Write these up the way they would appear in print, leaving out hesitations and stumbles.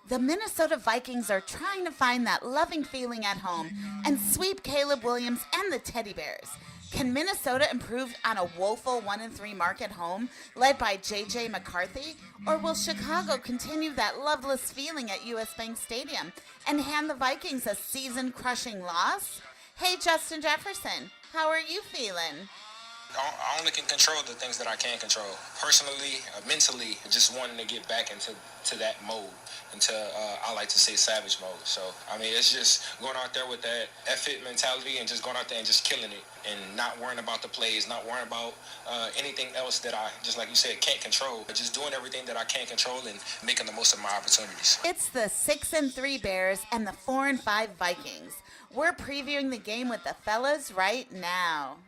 The Minnesota Vikings are trying to find that loving feeling at home and sweep Caleb Williams and the Teddy Bears. Can Minnesota improve on a woeful 1-3 mark at home, led by J.J. McCarthy? Or will Chicago continue that loveless feeling at US Bank Stadium and hand the Vikings a season-crushing loss? Hey, Justin Jefferson, how are you feeling? I only can control the things that I can control. Personally, mentally, just wanting to get back into that mode, into I like to say savage mode. So I mean, it's just going out there with that F-it mentality and just going out there and just killing it and not worrying about the plays, not worrying about anything else that I, just like you said, can't control. But just doing everything that I can control and making the most of my opportunities. It's the 6-3 Bears and the 4-5 Vikings. We're previewing the game with the fellas right now.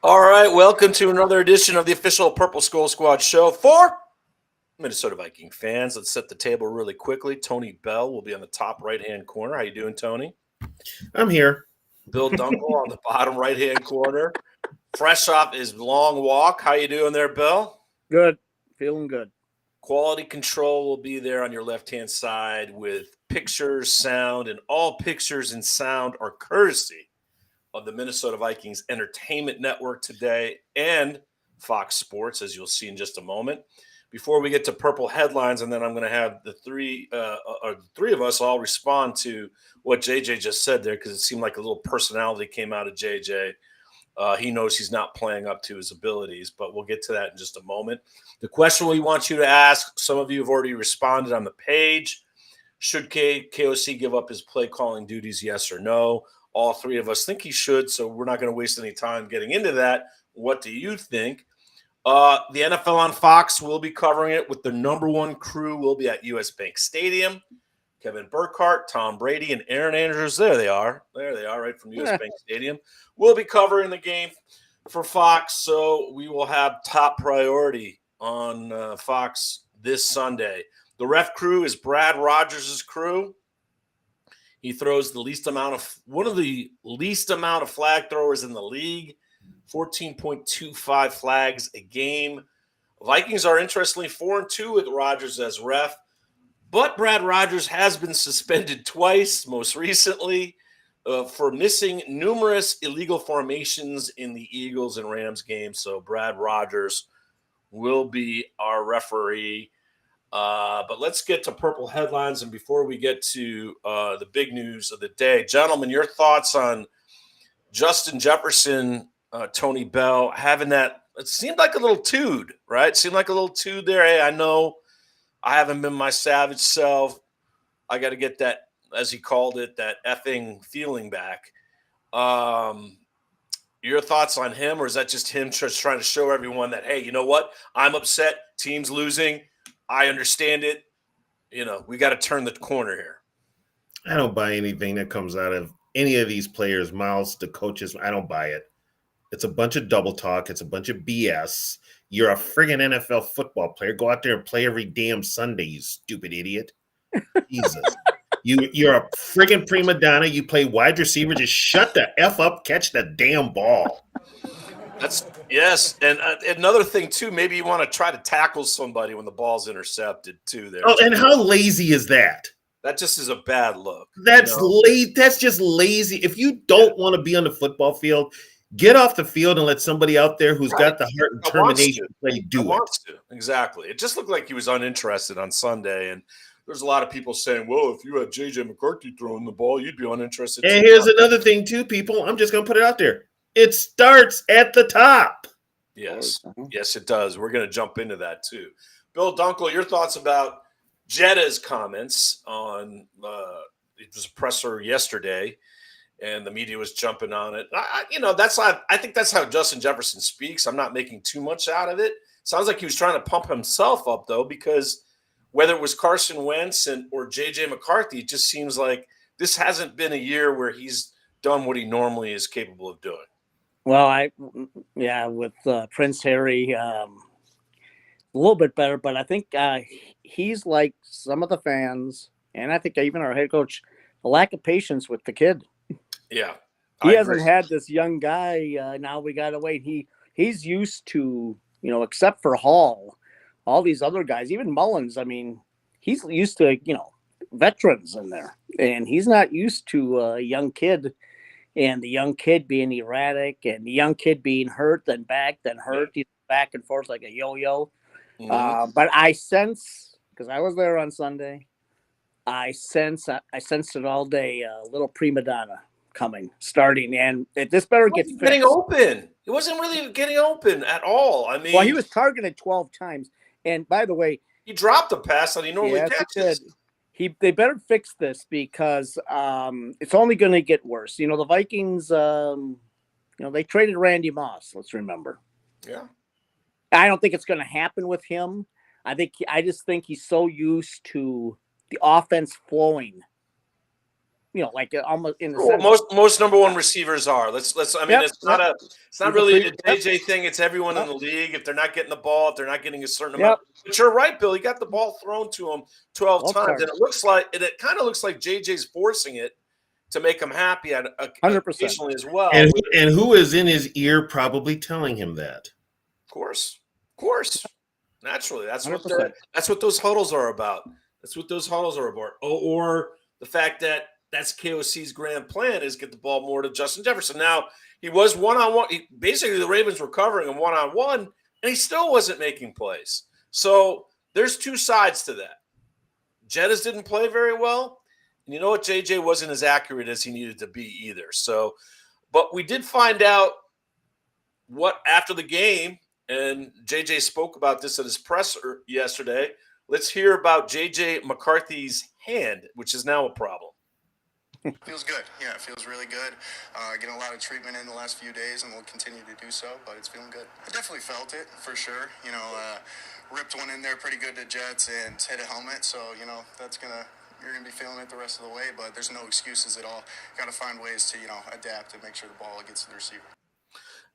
All right, welcome to another edition of the official Purple Skull Squad show for Minnesota Viking fans. Let's set the table really quickly. Tony Bell will be on the top right-hand corner. How you doing, Tony? I'm here. Bill Dunkel on the bottom right-hand corner. Fresh off his long walk. How you doing there, Bill? Good. Feeling good. Quality control will be there on your left-hand side with pictures, sound, and all pictures and sound are courtesy of the Minnesota Vikings Entertainment Network today and Fox Sports, as you'll see in just a moment. Before we get to purple headlines, and then I'm going to have the three of us all respond to what JJ just said there, because it seemed like a little personality came out of JJ. He knows he's not playing up to his abilities, but we'll get to that in just a moment. The question we want you to ask, some of you have already responded on the page. Should KOC give up his play calling duties, yes or no? All three of us think he should, so we're not going to waste any time getting into that. What do you think? The NFL on Fox will be covering it with the number one crew. Will be at US Bank Stadium. Kevin Burkhardt, Tom Brady, and Aaron Andrews. There they are, right from US Bank Stadium. We'll be covering the game for Fox, so we will have top priority on Fox this Sunday. The ref crew is Brad Rogers' crew. He throws one of the least amount of flag throwers in the league, 14.25 flags a game. Vikings are interestingly 4-2 with Rogers as ref, but Brad Rogers has been suspended twice, most recently for missing numerous illegal formations in the Eagles and Rams game. So Brad Rogers will be our referee. But let's get to purple headlines. And before we get to the big news of the day, gentlemen, your thoughts on Justin Jefferson, Tony Bell, having that, it seemed like a little tood, right? It seemed like a little tood there. Hey, I know I haven't been my savage self. I got to get that, as he called it, that effing feeling back. Your thoughts on him, or is that just him just trying to show everyone that, hey, you know what? I'm upset. Team's losing. I understand it. You know, we got to turn the corner here. I don't buy anything that comes out of any of these players' mouths, the coaches. I don't buy it. It's a bunch of double talk. It's a bunch of BS. You're a friggin' NFL football player. Go out there and play every damn Sunday, you stupid idiot. Jesus. You're a friggin' prima donna. You play wide receiver. Just shut the F up. Catch the damn ball. Yes, and another thing too, maybe you want to try to tackle somebody when the ball's intercepted too. There. Oh, and how lazy is that? That just is a bad look. That's lazy. That's just lazy. If you don't want to be on the football field, get off the field and let somebody out there who's got the heart and determination to play do it. Exactly. It just looked like he was uninterested on Sunday, and there's a lot of people saying, "Well, if you had J.J. McCarthy throwing the ball, you'd be uninterested." And here's another thing too, people. I'm just going to put it out there. It starts at the top. Yes, it does. We're going to jump into that too. Bill Dunkel, your thoughts about Jetta's comments on it was a presser yesterday, and the media was jumping on it. I think that's how Justin Jefferson speaks. I'm not making too much out of it. Sounds like he was trying to pump himself up though, because whether it was Carson Wentz or J.J. McCarthy, it just seems like this hasn't been a year where he's done what he normally is capable of doing. Well, with Prince Harry, a little bit better, but I think he's like some of the fans, and I think even our head coach, a lack of patience with the kid. Yeah. He hasn't had this young guy. Now we got to wait. He's used to, except for Hall all these other guys, even Mullins. I mean, he's used to veterans in there, and he's not used to a young kid. And the young kid being erratic, and the young kid being hurt, then back, then hurt, back and forth like a yo-yo. But I sense, because I was there on Sunday, I sensed it all day. A little prima donna starting, and this better get fixed. Getting open. It wasn't really getting open at all. I mean, well, he was targeted 12 times, and by the way, he dropped a pass that he normally catches. They better fix this because it's only going to get worse. The Vikings, they traded Randy Moss. Let's remember. Yeah. I don't think it's going to happen with him. I just think he's so used to the offense flowing. Like almost in the sense. Most number one receivers are. Let's. I mean, it's not really a JJ thing. It's everyone in the league. If they're not getting the ball, if they're not getting a certain amount. But you're right, Bill. He got the ball thrown to him 12 times, and it kind of looks like JJ's forcing it to make him happy at 100% as well. And who is in his ear probably telling him that? Of course. Naturally, that's what those huddles are about. That's what those huddles are about. Or the fact that that's KOC's grand plan is get the ball more to Justin Jefferson. Now, he was one-on-one. Basically, the Ravens were covering him one-on-one, and he still wasn't making plays. So there's two sides to that. Jettis didn't play very well, and you know what? JJ wasn't as accurate as he needed to be either. So, but we did find out what after the game, and JJ spoke about this at his presser yesterday. Let's hear about JJ McCarthy's hand, which is now a problem. Feels good. Yeah, it feels really good. Getting a lot of treatment in the last few days, and we'll continue to do so, but it's feeling good. I definitely felt it, for sure. Ripped one in there pretty good to Jets and hit a helmet, so, you're going to be feeling it the rest of the way, but there's no excuses at all. Got to find ways to, adapt and make sure the ball gets to the receiver.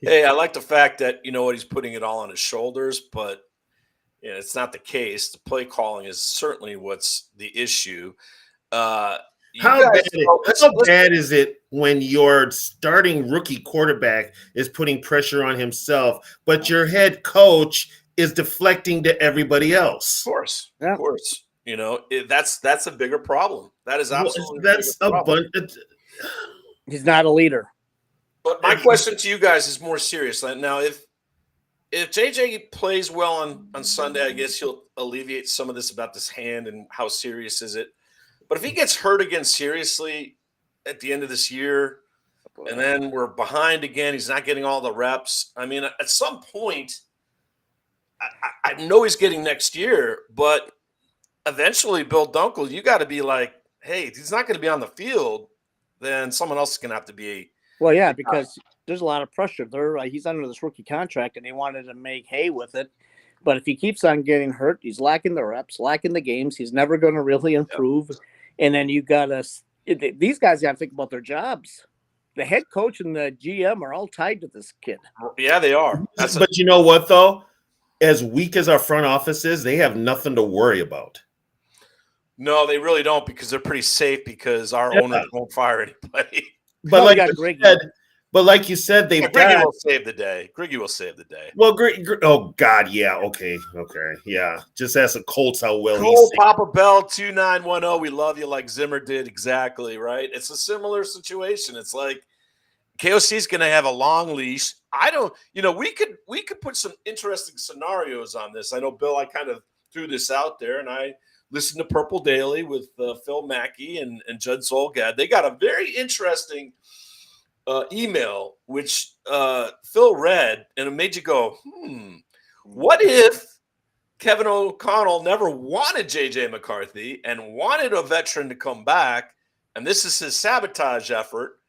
Hey, I like the fact that, he's putting it all on his shoulders, but it's not the case. The play calling is certainly what's the issue. How bad is it when your starting rookie quarterback is putting pressure on himself, but your head coach is deflecting to everybody else? Of course. That's a bigger problem. That is absolutely He's not a leader. But my question to you guys is more serious. Now, if JJ plays well on Sunday, I guess he'll alleviate some of this about this hand and how serious is it. But if he gets hurt again seriously at the end of this year, and then we're behind again, he's not getting all the reps. I mean, at some point, I know he's getting next year, but eventually, Bill Dunkel, you got to be like, hey, if he's not going to be on the field, then someone else is going to have to be. Well, yeah, because there's a lot of pressure. He's under this rookie contract, and they wanted to make hay with it. But if he keeps on getting hurt, he's lacking the reps, lacking the games. He's never going to really improve. Yep. And then these guys got to think about their jobs. The head coach and the GM are all tied to this kid. Yeah, they are. But you know what, though? As weak as our front office is, they have nothing to worry about. No, they really don't, because they're pretty safe because our owners won't fire anybody. But like you said, they've Griggy will save the day. Griggy will save the day. Well, oh God, yeah, okay, yeah. Just ask the Colts how well he's. Papa Bell 2910. We love you, like Zimmer did, exactly right. It's a similar situation. It's like KOC's going to have a long leash. We could put some interesting scenarios on this. I know, Bill, I kind of threw this out there, and I listened to Purple Daily with Phil Mackey and Judd Zolgad. They got a very interesting email, which Phil read, and it made you go, what if Kevin O'Connell never wanted J.J. McCarthy and wanted a veteran to come back, and this is his sabotage effort,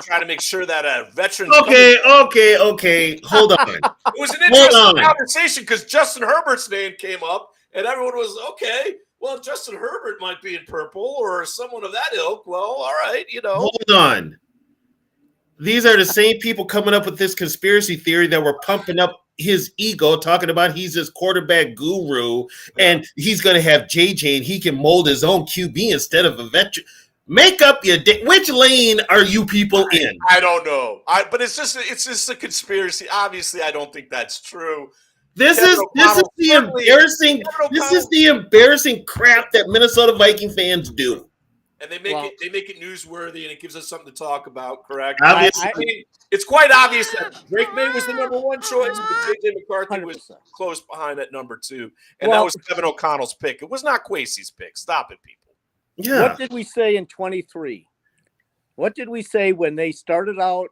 try to make sure that a veteran. Okay. Hold on. It was an interesting conversation because Justin Herbert's name came up, and everyone was, okay, well, Justin Herbert might be in purple or someone of that ilk. Well, all right, Hold on. These are the same people coming up with this conspiracy theory that were pumping up his ego, talking about he's his quarterback guru, and he's going to have JJ and he can mold his own QB instead of a veteran. Make up your day. Which lane are you people in? I don't know. But it's just a conspiracy. Obviously, I don't think that's true. This is the embarrassing crap that Minnesota Viking fans do. And they make it newsworthy, and it gives us something to talk about. Correct? Obviously, I mean, it's quite obvious that Drake May was the number one choice, but JJ McCarthy 100%. was close behind at number 2, and that was Kevin O'Connell's pick. It was not Kwesi's pick. Stop it, people. Yeah. What did we say in 23? What did we say when they started out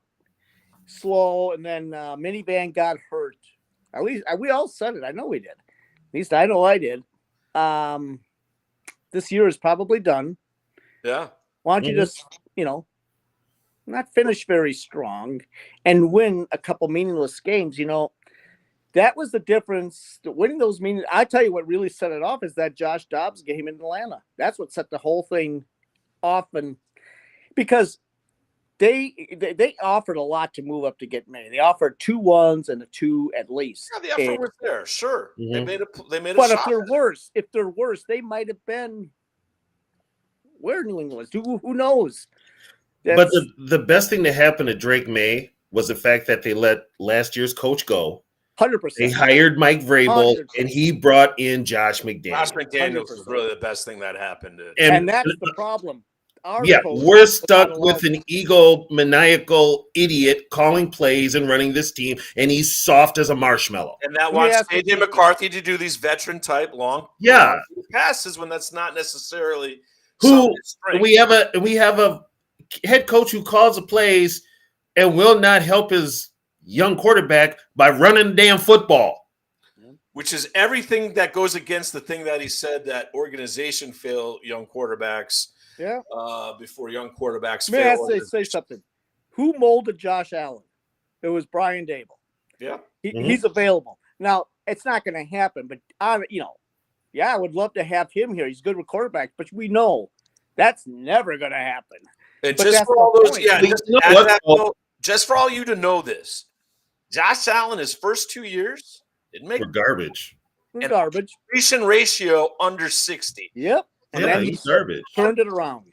slow and then Minivan got hurt? At least we all said it. I know we did. At least I know I did. This year is probably done. Yeah. Why don't you just, not finish very strong and win a couple meaningless games? That was the difference. Winning those I tell you what really set it off is that Josh Dobbs game in Atlanta. That's what set the whole thing off, and because they offered a lot to move up to get May. They offered 2 1s and a 2 at least. Yeah, the effort was there. Sure, they made a But shot. if they're worse, they might have been where New England was. Who knows? But the best thing that happened to Drake May was the fact that they let last year's coach go. 100%. They hired Mike Vrabel, 100%. and he brought in Josh McDaniels. Josh McDaniels 100%. was really the best thing that happened. And that's the problem. We're stuck with an egomaniacal idiot calling plays and running this team, and he's soft as a marshmallow. And that wants JJ McCarthy to do these veteran type long passes when that's not necessarily we have a head coach who calls the plays and will not help his young quarterback by running damn football. Which is everything that goes against the thing that he said, that organization fail young quarterbacks. Yeah. Before young quarterbacks May fail. I say something? Who molded Josh Allen? It was Brian Dable. Yeah. He's available. Now, it's not going to happen, but I would love to have him here. He's good with quarterbacks, but we know that's never going to happen. And But just that's for all the those, point. just for all you to know this, Josh Allen, his first 2 years, didn't make garbage. Garbage. completion ratio under 60. Yep. And then he's garbage. Turned it around.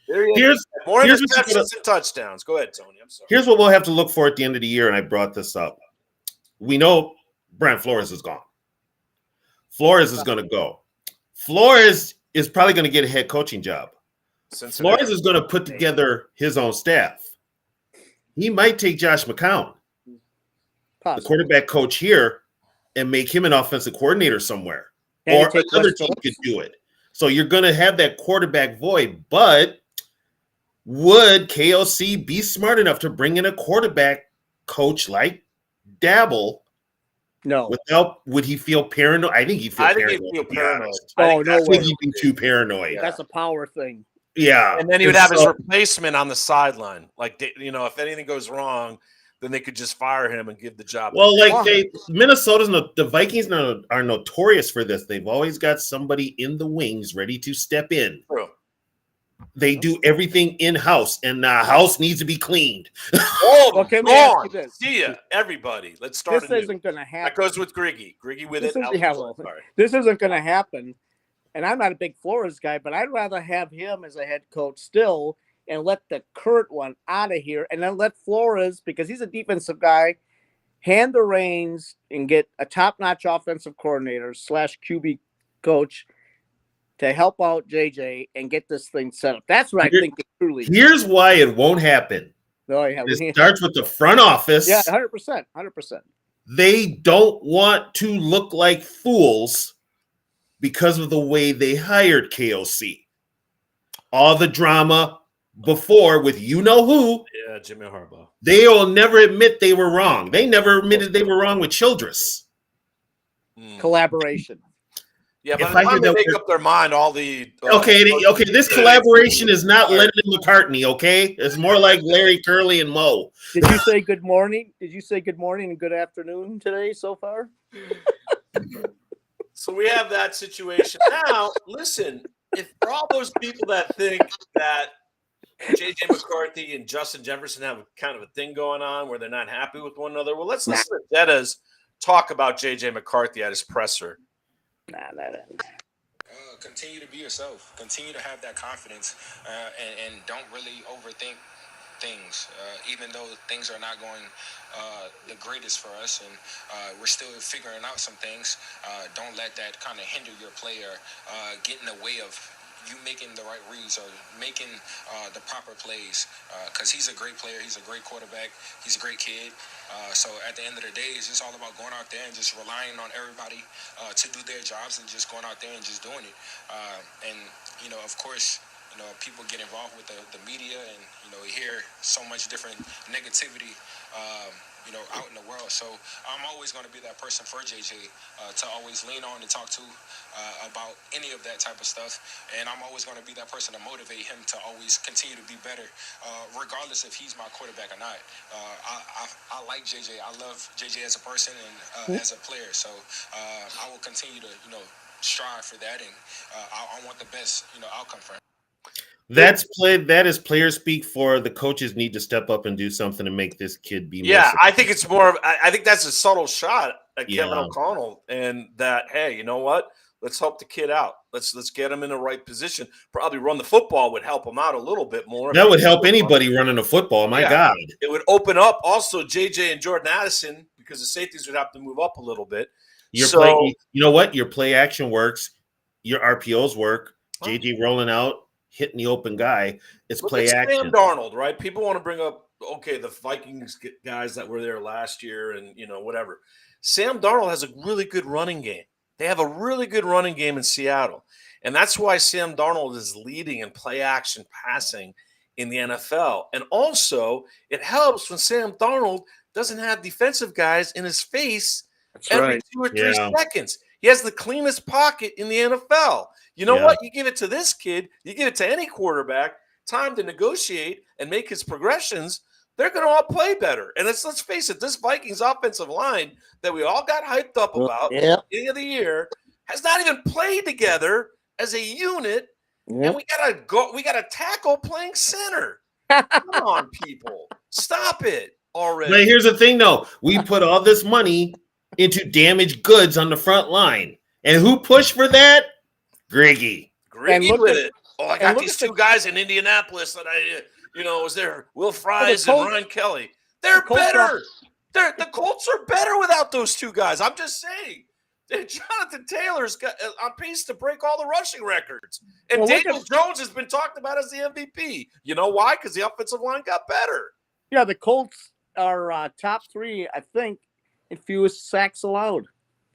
Here's more interceptions and touchdowns. Go ahead, Tony. I'm sorry. Here's what we'll have to look for at the end of the year, and I brought this up. We know Brian Flores is gone. Flores is going to go. Flores is probably going to get a head coaching job. Flores is going to put together his own staff. He might take Josh McCown, the quarterback coach here, and make him an offensive coordinator somewhere. Or another team could do it. So you're going to have that quarterback void. But would KOC be smart enough to bring in a quarterback coach like Dabble? No. Would he feel paranoid? I think he'd feel paranoid. Oh, no way. He'd be too paranoid. That's a power thing. Yeah. And then he would have his replacement on the sideline. Like, if anything goes wrong, then they could just fire him and give the job. Well, the Vikings are notorious for this. They've always got somebody in the wings ready to step in. True. They do everything in-house, and the house needs to be cleaned. Okay, let me ask you this. See ya, everybody. Let's start. This isn't going to happen. That goes with Griggy. Griggy with this it. This isn't going to happen. And I'm not a big Flores guy, but I'd rather have him as a head coach still and let the current one out of here, and then let Flores, because he's a defensive guy, hand the reins and get a top-notch offensive coordinator / QB coach to help out JJ and get this thing set up. That's what I think it truly is. Here's why it won't happen. Oh, yeah. It starts with the front office. Yeah, 100%. 100%. They don't want to look like fools because of the way they hired KOC. All the drama before with who. Yeah, Jimmy Harbaugh. They'll never admit they were wrong. They never admitted they were wrong with Childress. Collaboration. Yeah, but by the time they make up their mind, all the this collaboration is not Lennon and McCartney, okay? It's more like Larry, Curly, and Moe. Did you say good morning? Did you say good morning and good afternoon today so far? So we have that situation. Now, listen, if for all those people that think that J.J. McCarthy and Justin Jefferson have kind of a thing going on where they're not happy with one another, well, let's listen to Jettas talk about J.J. McCarthy at his presser. Continue to be yourself. Continue to have that confidence, and don't really overthink things, even though things are not going the greatest for us, and we're still figuring out some things. Don't let that kind of hinder your play or get in the way of you making the right reads or making the proper plays, because he's a great player. He's a great quarterback. He's a great kid. So at the end of the day, it's just all about going out there and just relying on everybody to do their jobs and just going out there and just doing it. And, of course, people get involved with the media, and, you hear so much different negativity, out in the world. So I'm always going to be that person for JJ to always lean on and talk to about any of that type of stuff. And I'm always going to be that person to motivate him to always continue to be better, regardless if he's my quarterback or not. I like JJ. I love JJ as a person and as a player. So I will continue to, strive for that, and I want the best, outcome for him. That is player speak for the coaches need to step up and do something to make this kid be more successful. I think it's more of I think that's a subtle shot at Yeah. Kevin O'Connell, and that, hey, you know what? Let's help the kid out. Let's get him in the right position. Probably run the football would help him out a little bit more. That would help anybody running a football. My God. It would open up also JJ and Jordan Addison, because the safeties would have to move up a little bit. You know what? Your play action works. Your RPOs work. JJ rolling out, hitting the open guy. It's play action. Sam Darnold, right? People want to bring up, the Vikings guys that were there last year and, whatever. Sam Darnold has a really good running game. They have a really good running game in Seattle. And that's why Sam Darnold is leading in play action passing in the NFL. And also, it helps when Sam Darnold doesn't have defensive guys in his face every 2 or 3 seconds. He has the cleanest pocket in the NFL. You know what? You give it to this kid, you give it to any quarterback, time to negotiate and make his progressions, they're going to all play better. And let's face it, this Vikings offensive line that we all got hyped up about at the beginning of the year has not even played together as a unit. And we gotta tackle playing center. Come on, people. Stop it already. But here's the thing, though. We put all this money into damaged goods on the front line. And who pushed for that? Griggy with it. Oh, I got these two guys in Indianapolis that was there. Will Fries and Ryan Kelly. They're better. The Colts are better without those two guys. I'm just saying. Jonathan Taylor's got on pace to break all the rushing records. And Daniel Jones has been talked about as the MVP. You know why? Because the offensive line got better. Yeah, the Colts are top 3, I think, in fewest sacks allowed.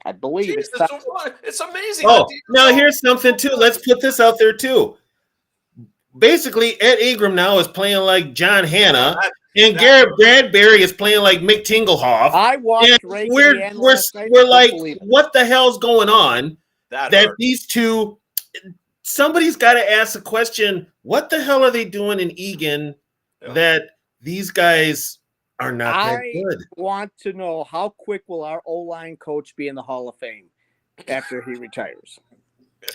I believe it's amazing. Oh, now here's something too. Let's put this out there too. Basically, Ed Ingram now is playing like John Hanna, and Garrett Bradbury is playing like Mick Tingelhoff. I watched Ray. We're like, what the hell's going on? That these two, somebody's got to ask the question: what the hell are they doing in Egan that these guys are not that good? I want to know how quick will our O-line coach be in the Hall of Fame after he retires?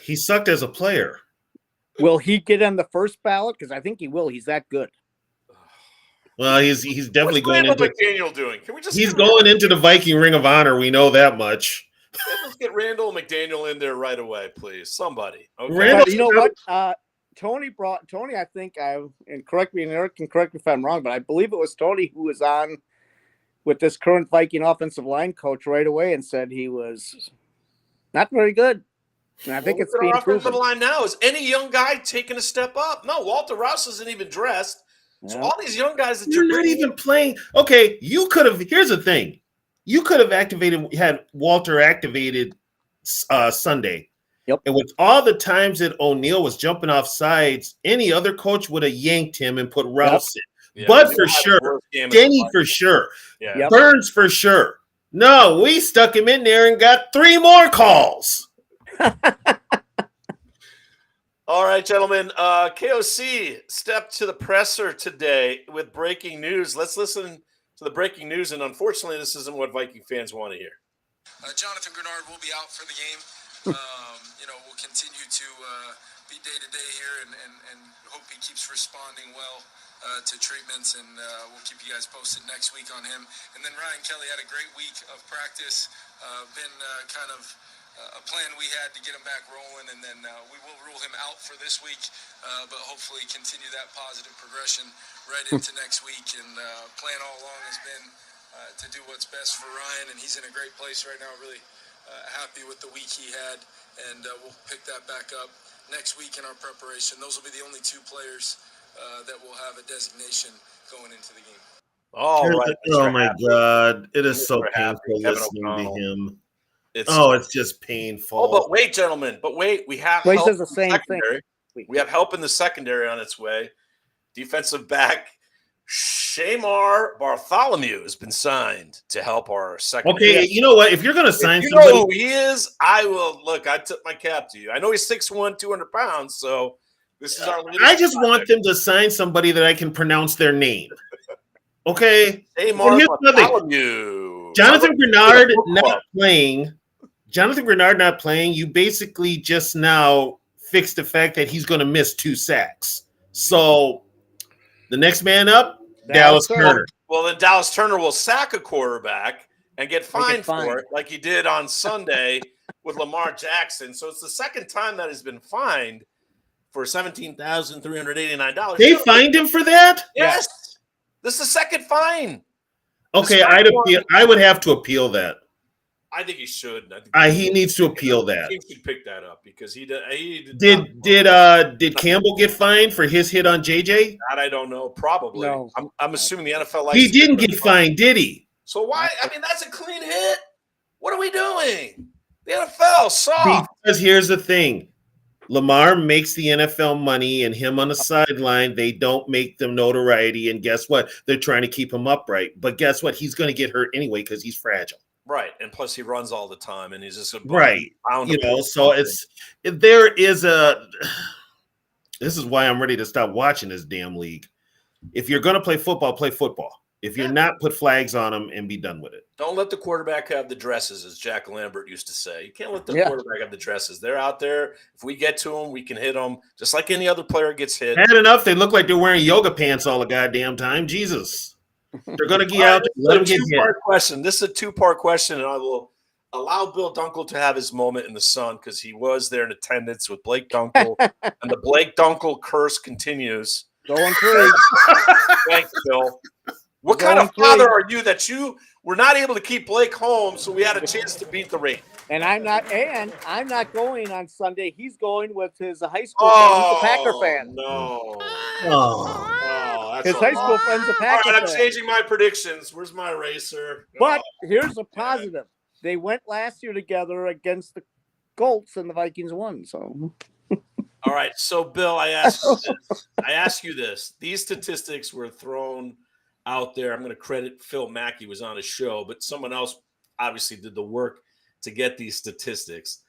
He sucked as a player. Will he get on the first ballot? Because I think he will. He's that good. Well, he's definitely going into McDaniel doing. Can we just? He's going into the Viking Ring of Honor. We know that much. Let's get Randall McDaniel in there right away, please. Somebody. Okay. Randall, you know what? Tony, I think, and correct me, and Eric can correct me if I'm wrong, but I believe it was Tony who was on with this current Viking offensive line coach right away and said he was not very good. And I think it's being proven. Offensive line now is any young guy taking a step up. No, Walter Rouse isn't even dressed. So all these young guys that you're not even playing. Okay, you could have. Here's the thing: you could have had Walter activated Sunday. Yep. And with all the times that O'Neal was jumping off sides, any other coach would have yanked him and put Rouse in. Bud for sure, Denny for sure, Burns for sure. No, we stuck him in there and got 3 more calls. All right, gentlemen. KOC stepped to the presser today with breaking news. Let's listen to the breaking news. And unfortunately, this isn't what Viking fans want to hear. Jonathan Grenard will be out for the game. We'll continue to be day-to-day here and hope he keeps responding well to treatments. And we'll keep you guys posted next week on him. And then Ryan Kelly had a great week of practice. Been kind of a plan we had to get him back rolling, and then we will rule him out for this week, but hopefully continue that positive progression right into next week. And plan all along has been to do what's best for Ryan, and he's in a great place right now. Really happy with the week he had, and we'll pick that back up next week in our preparation. Those will be the only 2 players that will have a designation going into the game. All right. Oh my God. It is so Mr. painful Happy, Kevin listening O'Connell. to him. It's It's just painful. Oh, but wait, gentlemen. But wait, we have Well, he help says the in same secondary. thing. We have help in the secondary on its way. Defensive back Shamar Bartholomew has been signed to help our secondary. Okay, you know what? If you're going to sign If you somebody, know who he is, I will look. I tip my cap to you. I know he's 6'1", 200 pounds. So this is our. I just want them to sign somebody that I can pronounce their name. Okay, Shamar Bartholomew. Jonathan Bernard not playing. Jonathan Bernard not playing. You basically just now fixed the fact that he's going to miss 2 sacks. So the next man up, Dallas Turner. Well, then Dallas Turner will sack a quarterback and get fined for it, like he did on Sunday with Lamar Jackson. So it's the second time that he's been fined for $17,389. They fined him for that? Yes. This is the second fine. Okay, I would have to appeal that. I think he should. He needs to appeal that. He should pick that up because he did Campbell get fined for his hit on JJ? That I don't know. Probably. No. I'm assuming the NFL likes He didn't get fined, did he? So why? I mean, that's a clean hit. What are we doing? The NFL soft. Because here's the thing. Lamar makes the NFL money, and him on the sideline, they don't make them notoriety. And guess what? They're trying to keep him upright. But guess what? He's going to get hurt anyway because he's fragile. Right, and plus he runs all the time, and he's just a So there is a. This is why I'm ready to stop watching this damn league. If you're going to play football, play football. If you're not, put flags on them and be done with it. Don't let the quarterback have the dresses, as Jack Lambert used to say. You can't let the quarterback have the dresses. They're out there. If we get to them, we can hit them just like any other player gets hit. Had enough. They look like they're wearing yoga pants all the goddamn time. Jesus. They're going to get out. Let them get hit. Question. This is a 2-part question, and I will allow Bill Dunkel to have his moment in the sun because he was there in attendance with Blake Dunkel, and the Blake Dunkel curse continues. Going through. Thanks, Bill. What kind of father are you that you were not able to keep Blake home, so we had a chance to beat the rate? And I'm not going on Sunday. He's going with his high school friend. He's a Packer fan. No. His high school friend's a Packer fan. All right, I'm changing my predictions. Where's my eraser? But here's a positive. They went last year together against the Colts, and the Vikings won. So, all right. So, Bill, I ask you this. These statistics were thrown out there. I'm going to credit Phil Mackey was on his show, but someone else obviously did the work to get these statistics.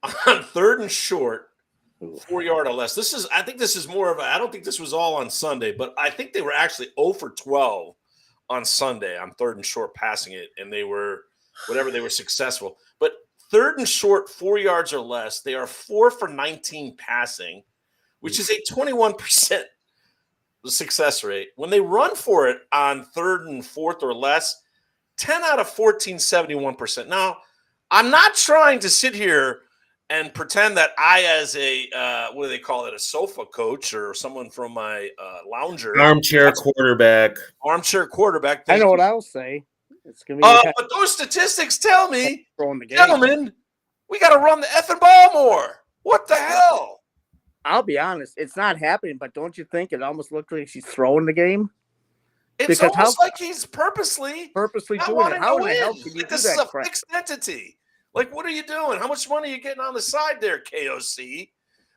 On 3rd and short, 4-yard or less. I think this is more of I don't think this was all on Sunday, but I think they were actually 0 for 12 on Sunday on 3rd and short passing it, and they were successful. But 3rd and short, 4 yards or less, they are 4 for 19 passing, which is a 21% success rate. When they run for it on 3rd and 4th or less, 10 out of 14, 71%. Now, I'm not trying to sit here and pretend that I, as a what do they call it, a sofa coach or someone from my lounger, armchair quarterback. I know what I'll say. It's gonna be. But those statistics tell me, throwing the game. Gentlemen, we got to run the effing ball more. What the hell? I'll be honest, it's not happening, but don't you think it almost looks like she's throwing the game? It's almost like he's purposely doing it. How in the hell can you do this that? Is a fixed entity. Like, what are you doing? How much money are you getting on the side there, KOC?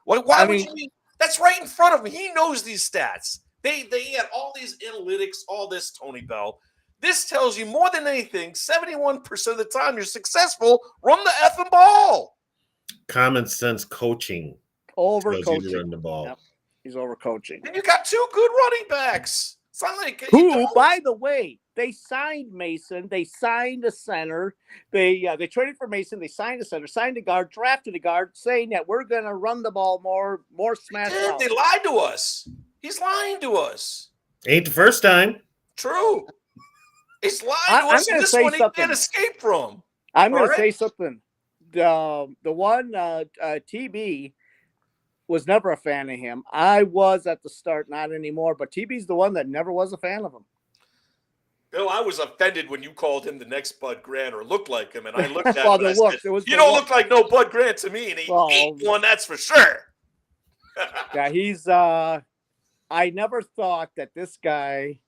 Why would you? That's right in front of him. He knows these stats. They had all these analytics, all this, Tony Bell. This tells you more than anything, 71% of the time you're successful. Run the effing ball. Common sense coaching. Overcoaching. Run the ball. Yep. He's overcoaching. And you got 2 good running backs. It's not like who, by the way, they signed Mason. They signed a center. They traded for Mason. They signed a center, signed a guard, drafted a guard, saying that we're going to run the ball more smash. They lied to us. He's lying to us. Ain't the first time. True. He's lying to us. This one he can't escape from. I'm going to say something. the one TB was never a fan of him. I was at the start, not anymore. But TB's the one that never was a fan of him. Bill, I was offended when you called him the next Bud Grant or looked like him, and I looked at Well, him the and I looks, said, it was "You the don't look. look like no Bud Grant to me," and he Well, ain't one, that's for sure. Yeah, he's. I never thought that this guy,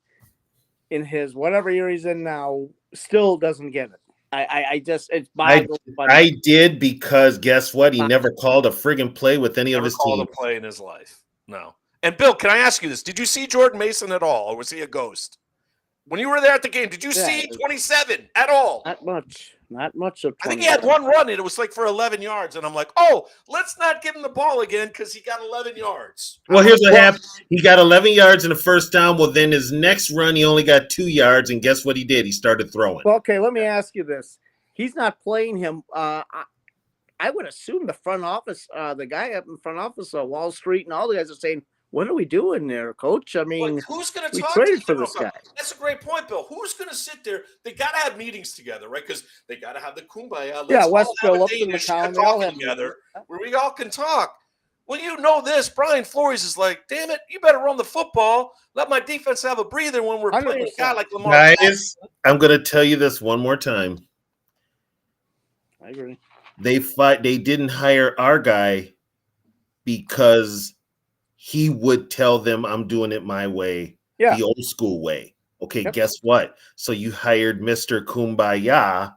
in his whatever year he's in now, still doesn't get it. I just it's boggles. I did, because guess what? He never called a friggin' play with any of Never his called teams. a play in his life. No. And Bill, can I ask you this? Did you see Jordan Mason at all, or was he a ghost? When you were there at the game, did you see 27 at all? Not much of 27. I think he had one run, and it was like for 11 yards. And I'm like, oh, let's not give him the ball again because he got 11 yards. Well, here's what happened. He got 11 yards in the first down. Well, then his next run, he only got 2 yards. And guess what he did? He started throwing. Well, okay, let me ask you this. He's not playing him. I would assume the front office, the guy up in front office of Wall Street and all the guys are saying, what are we doing there, Coach? I mean, like, who's going to we talk traded to for him this about- guy. That's a great point, Bill. Who's going to sit there? They got to have meetings together, right? Because they got to have the kumbaya. Let's Yeah, all Wes have a Phillips day and to McCown, shit they all talking have together meetings. where we all can talk. Well, you know this. Brian Flores is like, damn it, you better run the football. Let my defense have a breather when we're playing a guy 100%. like Lamar Guys, Jackson. I'm going to tell you this one more time. I agree. They didn't hire our guy because he would tell them, I'm doing it my way, Yeah. the old school way. Okay, Yep. guess what? So you hired Mr. Kumbaya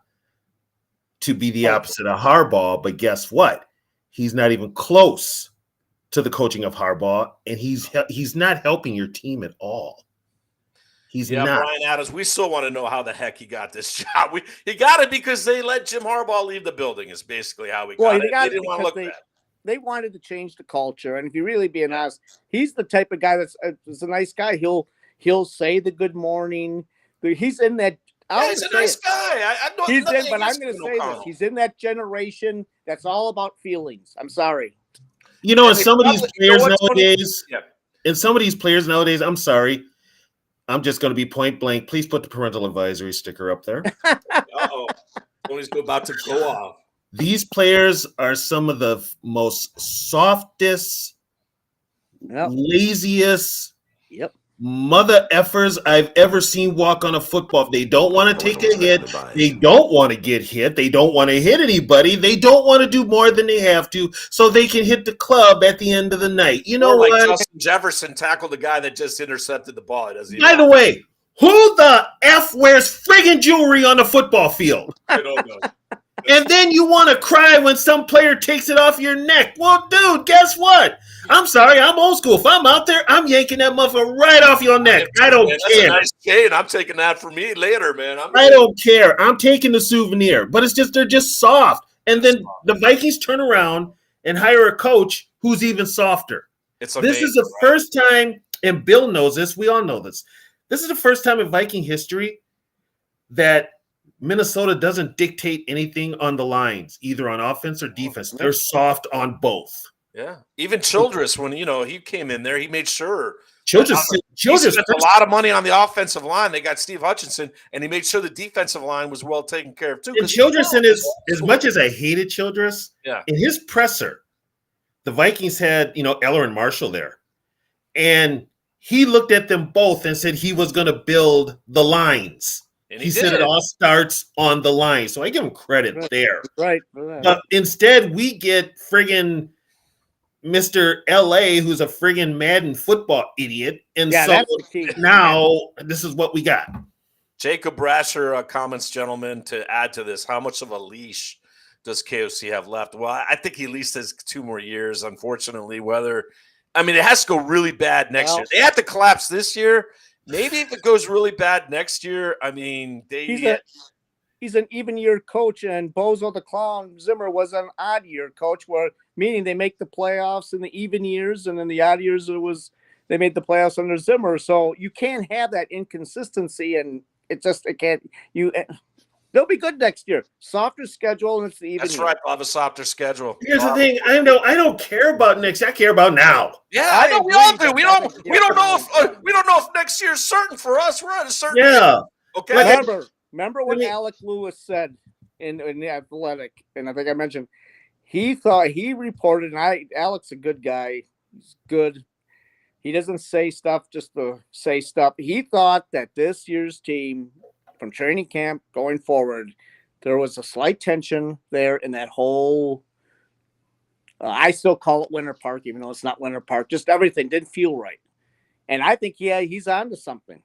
to be the opposite of Harbaugh, but guess what? He's not even close to the coaching of Harbaugh, and he's not helping your team at all. He's not. Brian Adams, we still want to know how the heck he got this job. He got it because they let Jim Harbaugh leave the building is basically how he got it. They didn't want to look bad. They wanted to change the culture, and if you're really being honest, he's the type of guy that's a nice guy. He'll say the good morning. He's in that. He's a nice guy. I know He's nothing in, but I'm against going to Quinn say O'Connell. this: he's in that generation that's all about feelings. I'm sorry. You know, Yeah, and some of these you know players what's funny? nowadays, Yeah. and some of these players nowadays, I'm sorry, I'm just going to be point blank. Please put the parental advisory sticker up there. Uh-oh. Tony's about to go off. These players are some of the most softest, laziest, mother effers I've ever seen walk on a football. They don't want to take a hit. They don't want to get hit. They don't want to hit anybody. They don't want to do more than they have to so they can hit the club at the end of the night. You know like what? Justin Jefferson tackled the guy that just intercepted the ball. By the way, who the F wears friggin' jewelry on the football field? I don't know. And then you want to cry when some player takes it off your neck. Well, dude, guess what? I'm sorry, I'm old school. If I'm out there, I'm yanking that motherfucker right off your neck. I don't care. That's a nice chain. I'm taking that for me later, man. I don't care. I'm taking the souvenir. But it's just they're just soft. And then the Vikings turn around and hire a coach who's even softer. This is the first time, and Bill knows this. We all know this. This is the first time in Viking history that Minnesota doesn't dictate anything on the lines, either on offense or defense. They're soft on both. Yeah. Even Childress, when he came in there, he made sure Childress spent a lot of money on the offensive line. They got Steve Hutchinson, and he made sure the defensive line was well taken care of too. And Childress, as much as I hated Childress, in his presser, the Vikings had Eller and Marshall there, and he looked at them both and said he was going to build the lines. And he said it all starts on the line. So I give him credit there. Right. But instead, we get friggin' Mr. LA, who's a friggin' Madden football idiot. And so that's the key. Now this is what we got. Jacob Brasher comments, gentlemen, to add to this, how much of a leash does KOC have left? Well, I think he at least has 2 more years, unfortunately. It has to go really bad next year. They have to collapse this year. Maybe if it goes really bad next year, he's an even year coach, and Bozo the Clown Zimmer was an odd year coach, meaning they make the playoffs in the even years, and in the odd years they made the playoffs under Zimmer. So you can't have that inconsistency, and it can't. They'll be good next year. Softer schedule, and it's the even. That's year. right. They'll have a softer schedule. Here's the thing. I don't care about next. I care about now. Yeah, I know we all do. We don't know if next year's certain for us. We're at a certain. Yeah. Okay. Remember when me- Alec Lewis said, in the Athletic, and I think I mentioned he reported, and Alex a good guy. He's good. He doesn't say stuff just to say stuff. He thought that this year's team, from training camp going forward, there was a slight tension there in that whole. I still call it Winter Park, even though it's not Winter Park. Just everything didn't feel right, and I think he's onto something.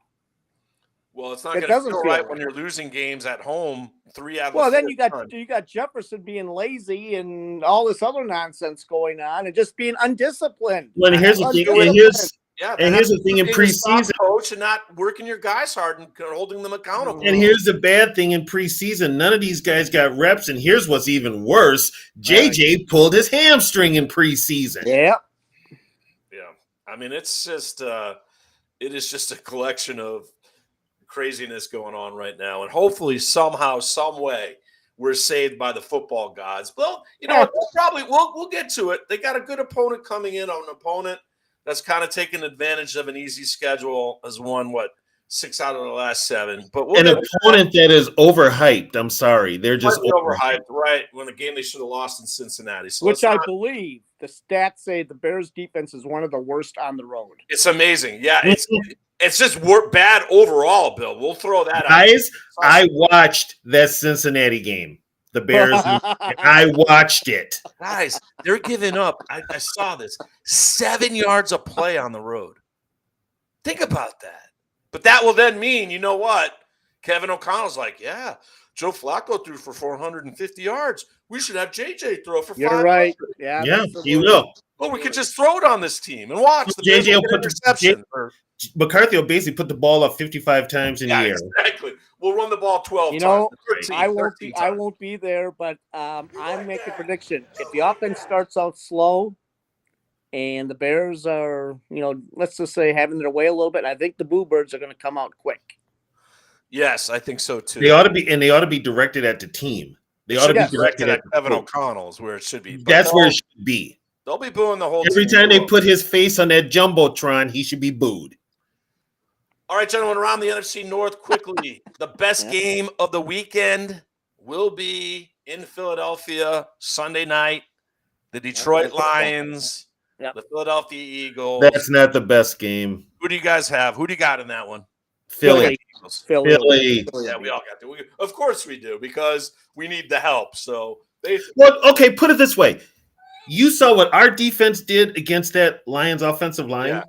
Well, it's not It going to doesn't feel feel right right. when you're losing games at home 3 out of Well, the then 4 you times. got Jefferson being lazy and all this other nonsense going on, and just being undisciplined. Well, and here's the thing. And here's the thing in preseason. Coach and not working your guys hard and holding them accountable. And here's the bad thing in preseason. None of these guys got reps. And here's what's even worse. JJ pulled his hamstring in preseason. Yeah. Yeah. I mean, it's just it is just a collection of craziness going on right now. And hopefully somehow, some way, we're saved by the football gods. Well, you know, we'll get to it. They got a good opponent coming in, an opponent that's kind of taken advantage of an easy schedule, has won 6 out of the last 7. But an opponent that is overhyped. I'm sorry, they're just overhyped, right? When the game they should have lost in Cincinnati, so which I believe the stats say the Bears' defense is one of the worst on the road. It's amazing, yeah. It's just bad overall, Bill. We'll throw that out. Guys, I watched that Cincinnati game. The Bears. I watched it. Guys, they're giving up. I saw this 7 yards a play on the road. Think about that. But that will then mean, you know what? Kevin O'Connell's like, yeah, Joe Flacco threw for 450 yards. We should have JJ throw for 500. You're right. Yeah, he will. Well, we could just throw it on this team and watch. The JJ will put interception. McCarthy will basically put the ball up 55 times in the air. Exactly. We'll run the ball 12 you times. know, I won't be there, but I'm making a prediction. If the offense starts out slow and the Bears are, let's just say having their way a little bit, I think the Boo Birds are going to come out quick. Yes, I think so too. They ought to be directed at the team. They ought to be directed at Kevin O'Connell's where it should be. But that's where it should be. They'll be booing the whole Every team. time they put his face on that Jumbotron, he should be booed. All right, gentlemen, around the NFC North quickly. The best game of the weekend will be in Philadelphia Sunday night. The Detroit Lions, the Philadelphia Eagles. That's not the best game. Who do you guys have? Who do you got in that one? Philly. Yeah, we all got to. Of course we do, because we need the help. So well, okay, put it this way. You saw what our defense did against that Lions offensive line.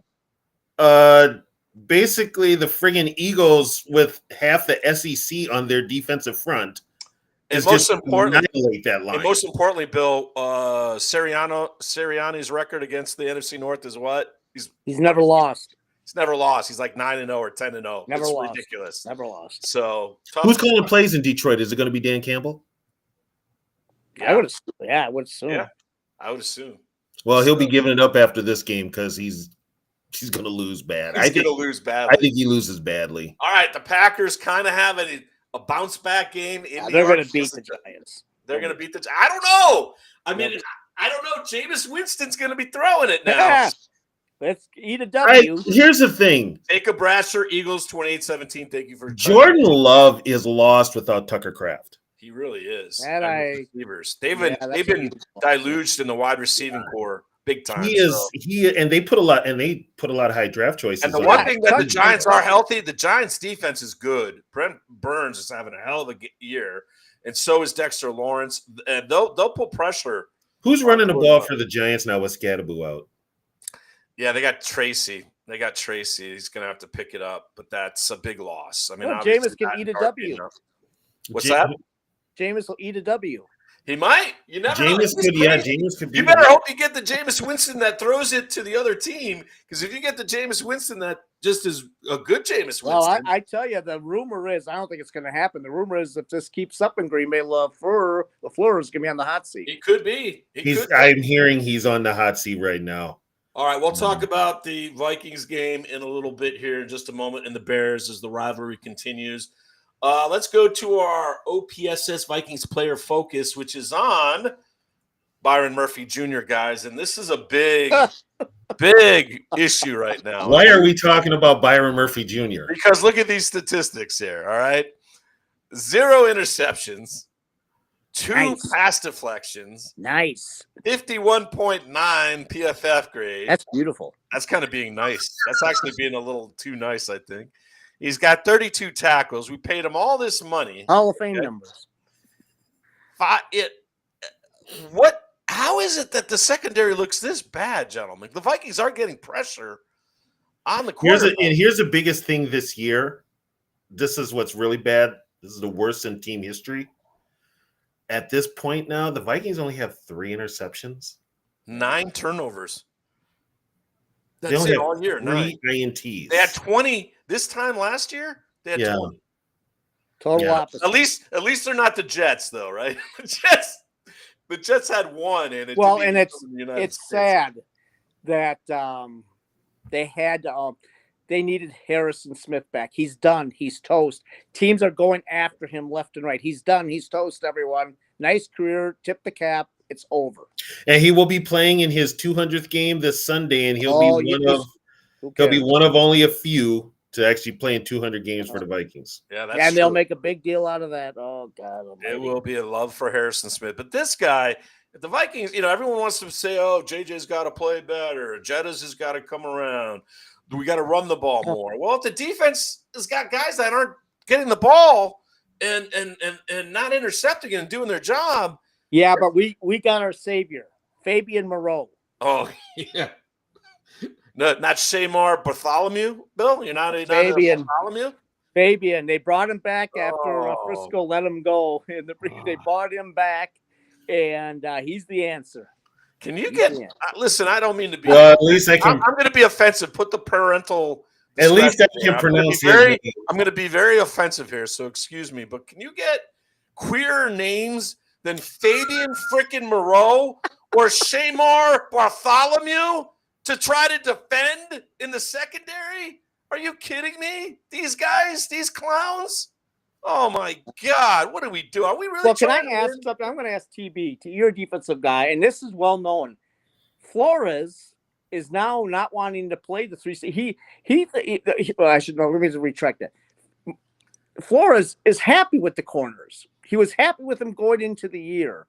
Yeah. Basically, the friggin' Eagles with half the SEC on their defensive front is just annihilate that line. And most importantly, Bill, Sirianni's record against the NFC North is what? He's never lost. He's never lost. He's like 9-0 or 10-0. Never lost. Ridiculous. Never lost. So who's calling plays in Detroit? Is it going to be Dan Campbell? Yeah. I would assume. Yeah, I would assume. Well, he'll be giving it up after this game because he's going to lose bad. He's going to lose badly. I think he loses badly. All right, the Packers kind of have a bounce back game. They're going to beat the Giants. They're going to beat the Giants. I don't know. I mean, I don't know. Jameis Winston's going to be throwing it now. Let's eat a W. Here's the thing. Jacob Brasher, Eagles 28-17. Thank you for Jordan Love is lost without Tucker Kraft. He really is. Receivers. They've been deluged in the wide receiving core big time. And they put a lot of high draft choices. And the one thing that the Giants are healthy, the Giants defense is good. Brent Burns is having a hell of a year, and so is Dexter Lawrence. And they'll put pressure. Who's running the ball for the Giants now with Scadaboo out? Yeah, they got Tracy. He's going to have to pick it up, but that's a big loss. I mean, Jameis can eat a W. What's that? Jameis will eat a W. He might. You never know. Jameis could. You better hope you get the Jameis Winston that throws it to the other team, because if you get the Jameis Winston that just is a good Jameis Winston. Well, I tell you, the rumor is, I don't think it's going to happen. The rumor is if this keeps up in Green Bay, LaFleur is going to be on the hot seat. He could be. I'm hearing he's on the hot seat right now. All right, we'll talk about the Vikings game in a little bit here in just a moment, and the Bears as the rivalry continues. Let's go to our OPSSS Vikings player focus, which is on Byron Murphy Jr., guys. And this is a big, big issue right now. Why are we talking about Byron Murphy Jr.? Because look at these statistics here, all right? 0 interceptions, 2 Nice. pass deflections, Nice. 51.9 PFF grade. That's beautiful. That's kind of being nice. That's actually being a little too nice, I think. He's got 32 tackles. We paid him all this money. Hall of Fame Okay. numbers. How is it that the secondary looks this bad, gentlemen? The Vikings are getting pressure on the quarterback. Here's the biggest thing this year. This is what's really bad. This is the worst in team history. At this point now, the Vikings only have 3 interceptions. 9 turnovers. They That's only it have all year. 3 9. INTs. They had 20 this time last year. They had 20. Total opposite. At least they're not the Jets, though, right? The Jets had 1, and it's sad that they needed Harrison Smith back. He's done. He's toast. Teams are going after him left and right. He's done. He's toast. Everyone, nice career. Tip the cap. It's over. And he will be playing in his 200th game this Sunday, and he'll be one of only a few to actually play in 200 games for the Vikings. Yeah, that's and they'll true. make a big deal out of that. Oh God, it will be a love for Harrison Smith. But this guy, the Vikings, everyone wants to say, "Oh, JJ's got to play better. Jettas has got to come around. We got to run the ball more." Well, if the defense has got guys that aren't getting the ball and not intercepting and doing their job. Yeah, but we got our savior, Fabian Moreau. Oh, yeah. No, not Shamar Bartholomew, Bill? You're not Fabian Bartholomew? Fabian. They brought him back after Frisco let him go. And they brought him back, and he's the answer. Can you listen, I don't mean to be. Well, at least I can. I'm going to be offensive. Put the parental. At least I can pronounce it. I'm going to be very offensive here, so excuse me. But can you get queer names than Fabian frickin' Moreau or Shamar Bartholomew to try to defend in the secondary? Are you kidding me? These guys, these clowns? Oh, my God. What do we do? Are we really can I ask something? I'm going to ask TB, you're a defensive guy, and this is well known. Flores is now not wanting to play the 3. I should know. Let me retract that. Flores is happy with the corners. He was happy with them going into the year.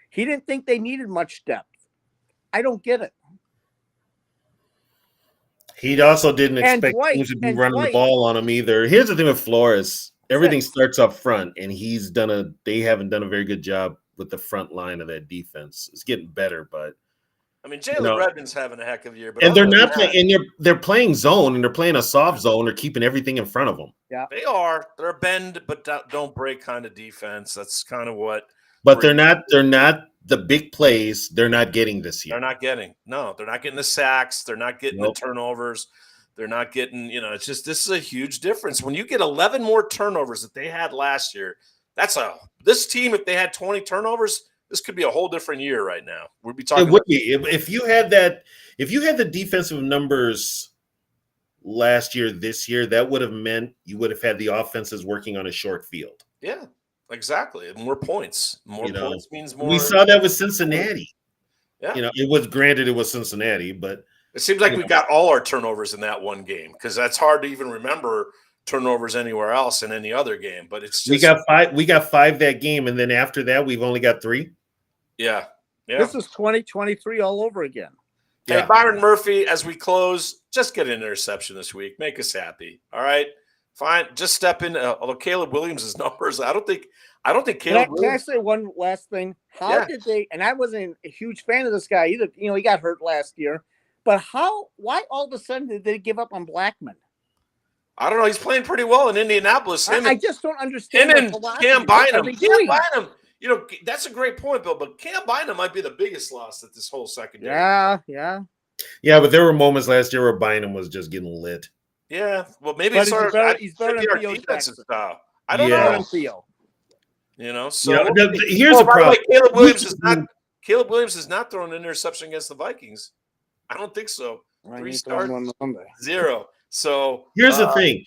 He didn't think they needed much depth. I don't get it. He also didn't expect teams to be running the ball on him either. Here's the thing with Flores. Everything starts up front, and they haven't done a very good job with the front line of that defense. It's getting better, but I mean, Jalen Redmond's having a heck of a year, but they're not playing. And they're playing zone, and they're playing a soft zone. They're keeping everything in front of them. Yeah, they are. They're a bend but don't break kind of defense. That's kind of what. But they're not the big plays. They're not getting this year. They're not getting. No, they're not getting the sacks. They're not getting the turnovers. They're not getting. It's just this is a huge difference when you get 11 more turnovers that they had last year. This team, if they had 20 turnovers. This could be a whole different year right now. We'd be talking. It would be if you had that. If you had the defensive numbers last year, this year, that would have meant you would have had the offenses working on a short field. Yeah, exactly. More points. More points means more. We saw that with Cincinnati. Yeah. It was Cincinnati, but it seems like we got all our turnovers in that one game because that's hard to even remember turnovers anywhere else in any other game. But it's just we got 5 that game, and then after that, we've only got 3. Yeah. This is 2023 all over again. Hey, Byron Murphy, as we close, just get an interception this week. Make us happy. All right. Fine. Just step in. Although Caleb Williams' numbers, I don't think Caleb. Can I say one last thing? How did they? And I wasn't a huge fan of this guy either. He got hurt last year. But why all of a sudden did they give up on Blackman? I don't know. He's playing pretty well in Indianapolis. I just don't understand. Him and Cam Bynum. That's a great point, Bill, but Cam Bynum might be the biggest loss at this whole secondary. Yeah. But there were moments last year where Bynum was just getting lit. Yeah, well, maybe he's better than our Theo defensive Jackson. style. I don't know. Theo. Here's the problem. Caleb Williams is not throwing an interception against the Vikings. I don't think so. 3 starts, 0. So here's the thing.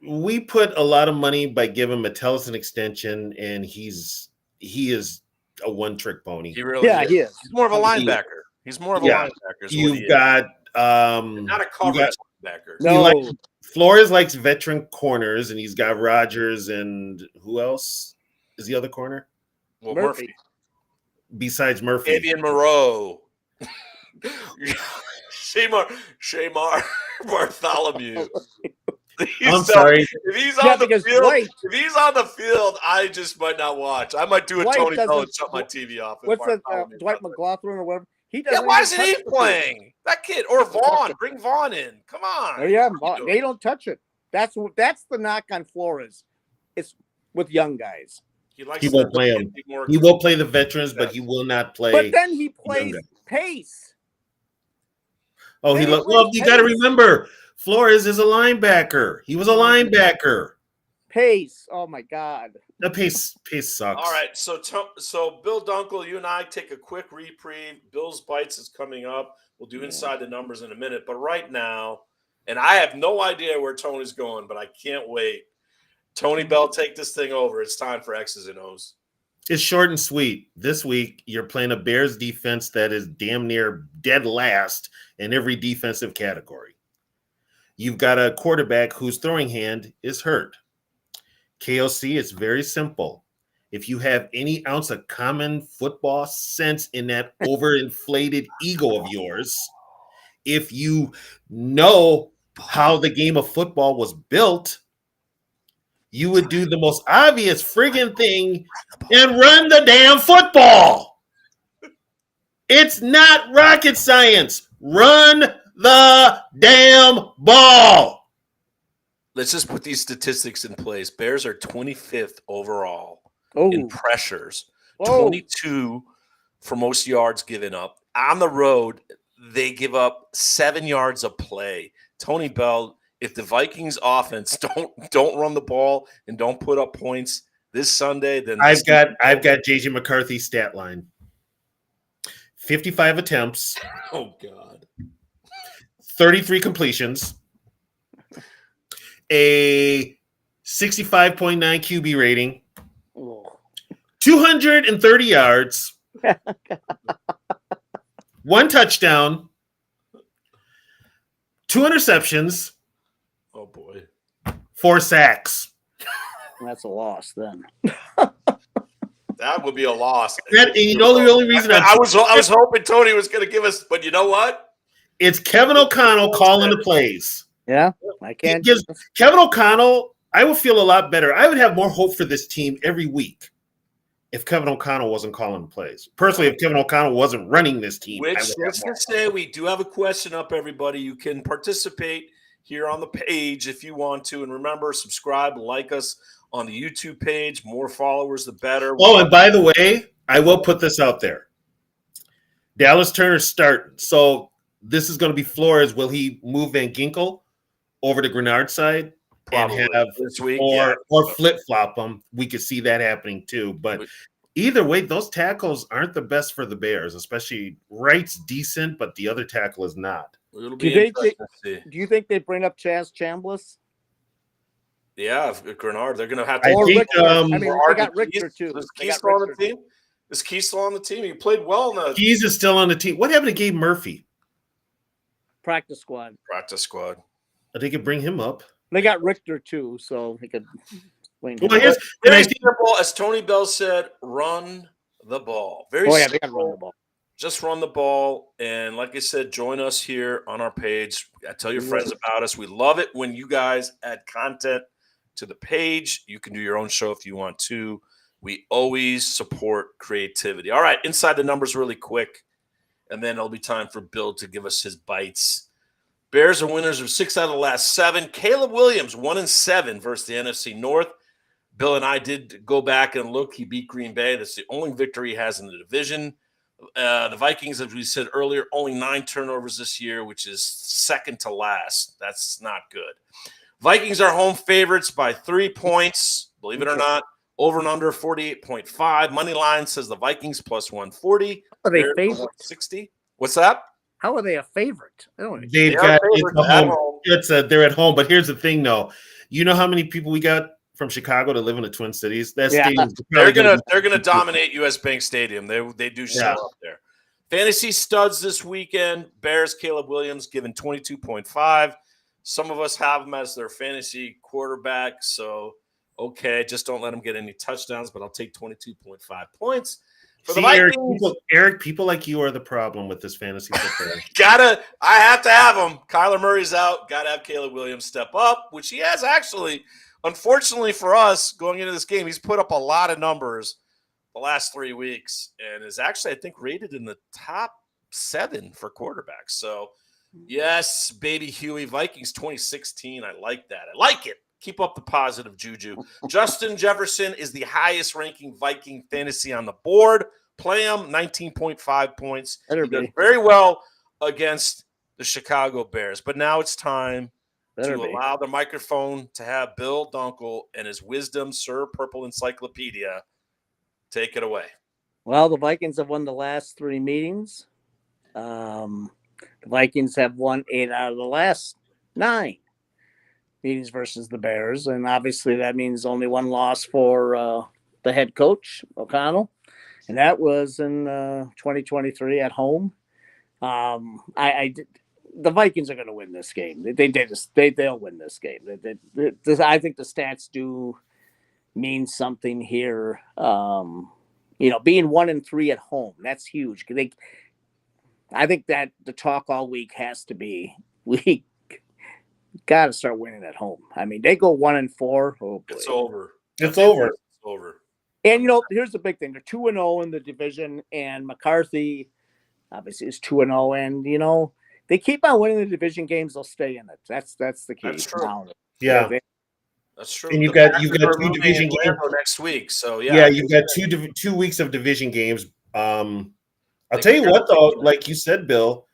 We put a lot of money by giving Metellus an extension, and he is a one-trick pony. He really is. He is. He's more of a linebacker. He's more of a linebacker. You've got not a coverage linebacker. No. Flores likes veteran corners, and he's got Rodgers and who else is the other corner? Well, Murphy. Besides Murphy. Fabian Moreau. Shamar Bartholomew. I'm sorry. If he's Yeah, on the because field, Dwight- if he's on the field, I just might not watch. I might do a Dwight Tony Bell doesn't- and shut my TV off. if What's the Bartholomew's Dwight out there. McLaughlin or whatever? He Yeah, doesn't. why even isn't touch he the field. playing? That kid or Vaughn? Bring Vaughn in. Come on. Oh, yeah, What are you they doing? don't touch it. That's the knock on Flores. It's with young guys. likes He won't to play him. be more He will play the veterans, but he will not play. But then he plays younger. pace. Oh, Then he well, plays you got to pace. remember, Flores is a linebacker. He was a linebacker. Pace. Oh my God. The pace sucks. All right, so Bill Dunkel, you and I take a quick reprieve. Bill's Bites is coming up. We'll do Inside the Numbers in a minute. But right now, and I have no idea where Tony's going, but I can't wait. Tony Bell, take this thing over. It's time for X's and O's. It's short and sweet. This week, you're playing a Bears defense that is damn near dead last in every defensive category. You've got a quarterback whose throwing hand is hurt. KOC, it's very simple. If you have any ounce of common football sense in that overinflated ego of yours, if you know how the game of football was built, you would do the most obvious friggin' thing and run the damn football. It's not rocket science. Run the damn ball. Let's just put these statistics in place. Bears are 25th overall Oh, in pressures, Whoa. 22 for most yards given up. On the road, they give up 7 yards a play. Tony Bell, if the Vikings offense don't run the ball and don't put up points this Sunday, then I've got JJ McCarthy's stat line. 55 attempts, oh God, 33 completions, a 65.9 QB rating, Oh. 230 yards, 1 touchdown, 2 interceptions, oh boy. 4 sacks. That's a loss then. That would be a loss. And the only reason I was hoping Tony was going to give us, but you know what? it's Kevin O'Connell calling the plays. Yeah, I can't. Kevin O'Connell, I would feel a lot better. I would have more hope for this team every week if Kevin O'Connell wasn't calling the plays. Personally, if Kevin O'Connell wasn't running this team, I would have Let's more. just say we do have a question up, everybody. You can participate here on the page if you want to. And remember, subscribe, like us on the YouTube page. More followers, the better. Oh, and by the way, I will put this out there. Dallas Turner's starting. So this is going to be Flores. Will he move Van Ginkel over to Grenard's side Probably and have this week, or flip-flop them? We could see that happening too. But either way, those tackles aren't the best for the Bears, especially Wright's decent, but the other tackle is not. It'll Do be they interesting to see. Do you think they bring up Chaz Chambliss? Yeah, Grenard, they're going to have to. I Or think, Richter? I mean, Or they got Keys- Richter too. Is They Keys got still on the Richter. team? Is Keys still on the team? He played well in the Keys is still on the team. What happened to Gabe Murphy? Practice squad. practice squad. They could bring him up. They got Richter too, so he could. Wayne Well, Hill. here's and Very I simple, as Tony Bell said, run the ball. Very Oh yeah, they got to simple. run the ball. Just run the ball. And like I said, join us here on our page. Tell your friends about us. We love it when you guys add content to the page. You can do your own show if you want to. We always support creativity. All right, inside the numbers really quick. And then it'll be time for Bill to give us his bites. Bears are winners of 6 out of the last 7. Caleb Williams, 1-7 versus the NFC North. Bill and I did go back and look. He beat Green Bay. That's the only victory he has in the division. The Vikings, as we said earlier, only 9 turnovers this year, which is second to last. That's not good. Vikings are home favorites by 3 points. Believe it or not, over and under 48.5. Money line says the Vikings plus 140. Are they Bears favorites? 160. What's that? How are they a favorite? I don't know. they've They are got favorites it's a at home. home. They're at home. But here's the thing, though. You know how many people we got from Chicago to live in the Twin Cities? That Yeah. stadium's They're probably gonna dominate US Bank Stadium. They do show Yeah. up there. Fantasy studs this weekend. Bears, Caleb Williams given 22.5. Some of us have him as their fantasy quarterback. So Okay, just don't let him get any touchdowns, but I'll take 22.5 points. For the See, Vikings, Eric, people like you are the problem with this fantasy football. I have to have him. Kyler Murray's out. Gotta have Caleb Williams step up, which he has actually. Unfortunately for us, going into this game, he's put up a lot of numbers the last 3 weeks and is actually, I think, rated in the top 7 for quarterbacks. So, yes, baby Huey, Vikings 2016. I like that. I like it. Keep up the positive juju. Justin Jefferson is the highest ranking Viking fantasy on the board. Play him, 19.5 points. He does very well against the Chicago Bears. But now it's time to allow the microphone to have Bill Dunkel and his wisdom, Sir Purple Encyclopedia. Take it away. Well, the Vikings have won the last 3 meetings. The Vikings have won 8 out of the last 9 meetings versus the Bears. And obviously that means only 1 loss for the head coach, O'Connell. And that was in 2023 at home. The Vikings are going to win this game. They'll win this game. I think the stats do mean something here. Being 1-3 at home, that's huge. I think that the talk all week has to be we got to start winning at home. I mean, they go 1-4. Oh boy, it's over. It's over. It's over. And here's the big thing: they're 2-0 in the division, and McCarthy obviously is 2-0, and they keep on winning the division games, they'll stay in it. That's the key. That's true. Yeah. That's true. And you've got 2 division games next week. So yeah, you've got 2 weeks of division games. I'll tell you what though, like you said, Bill,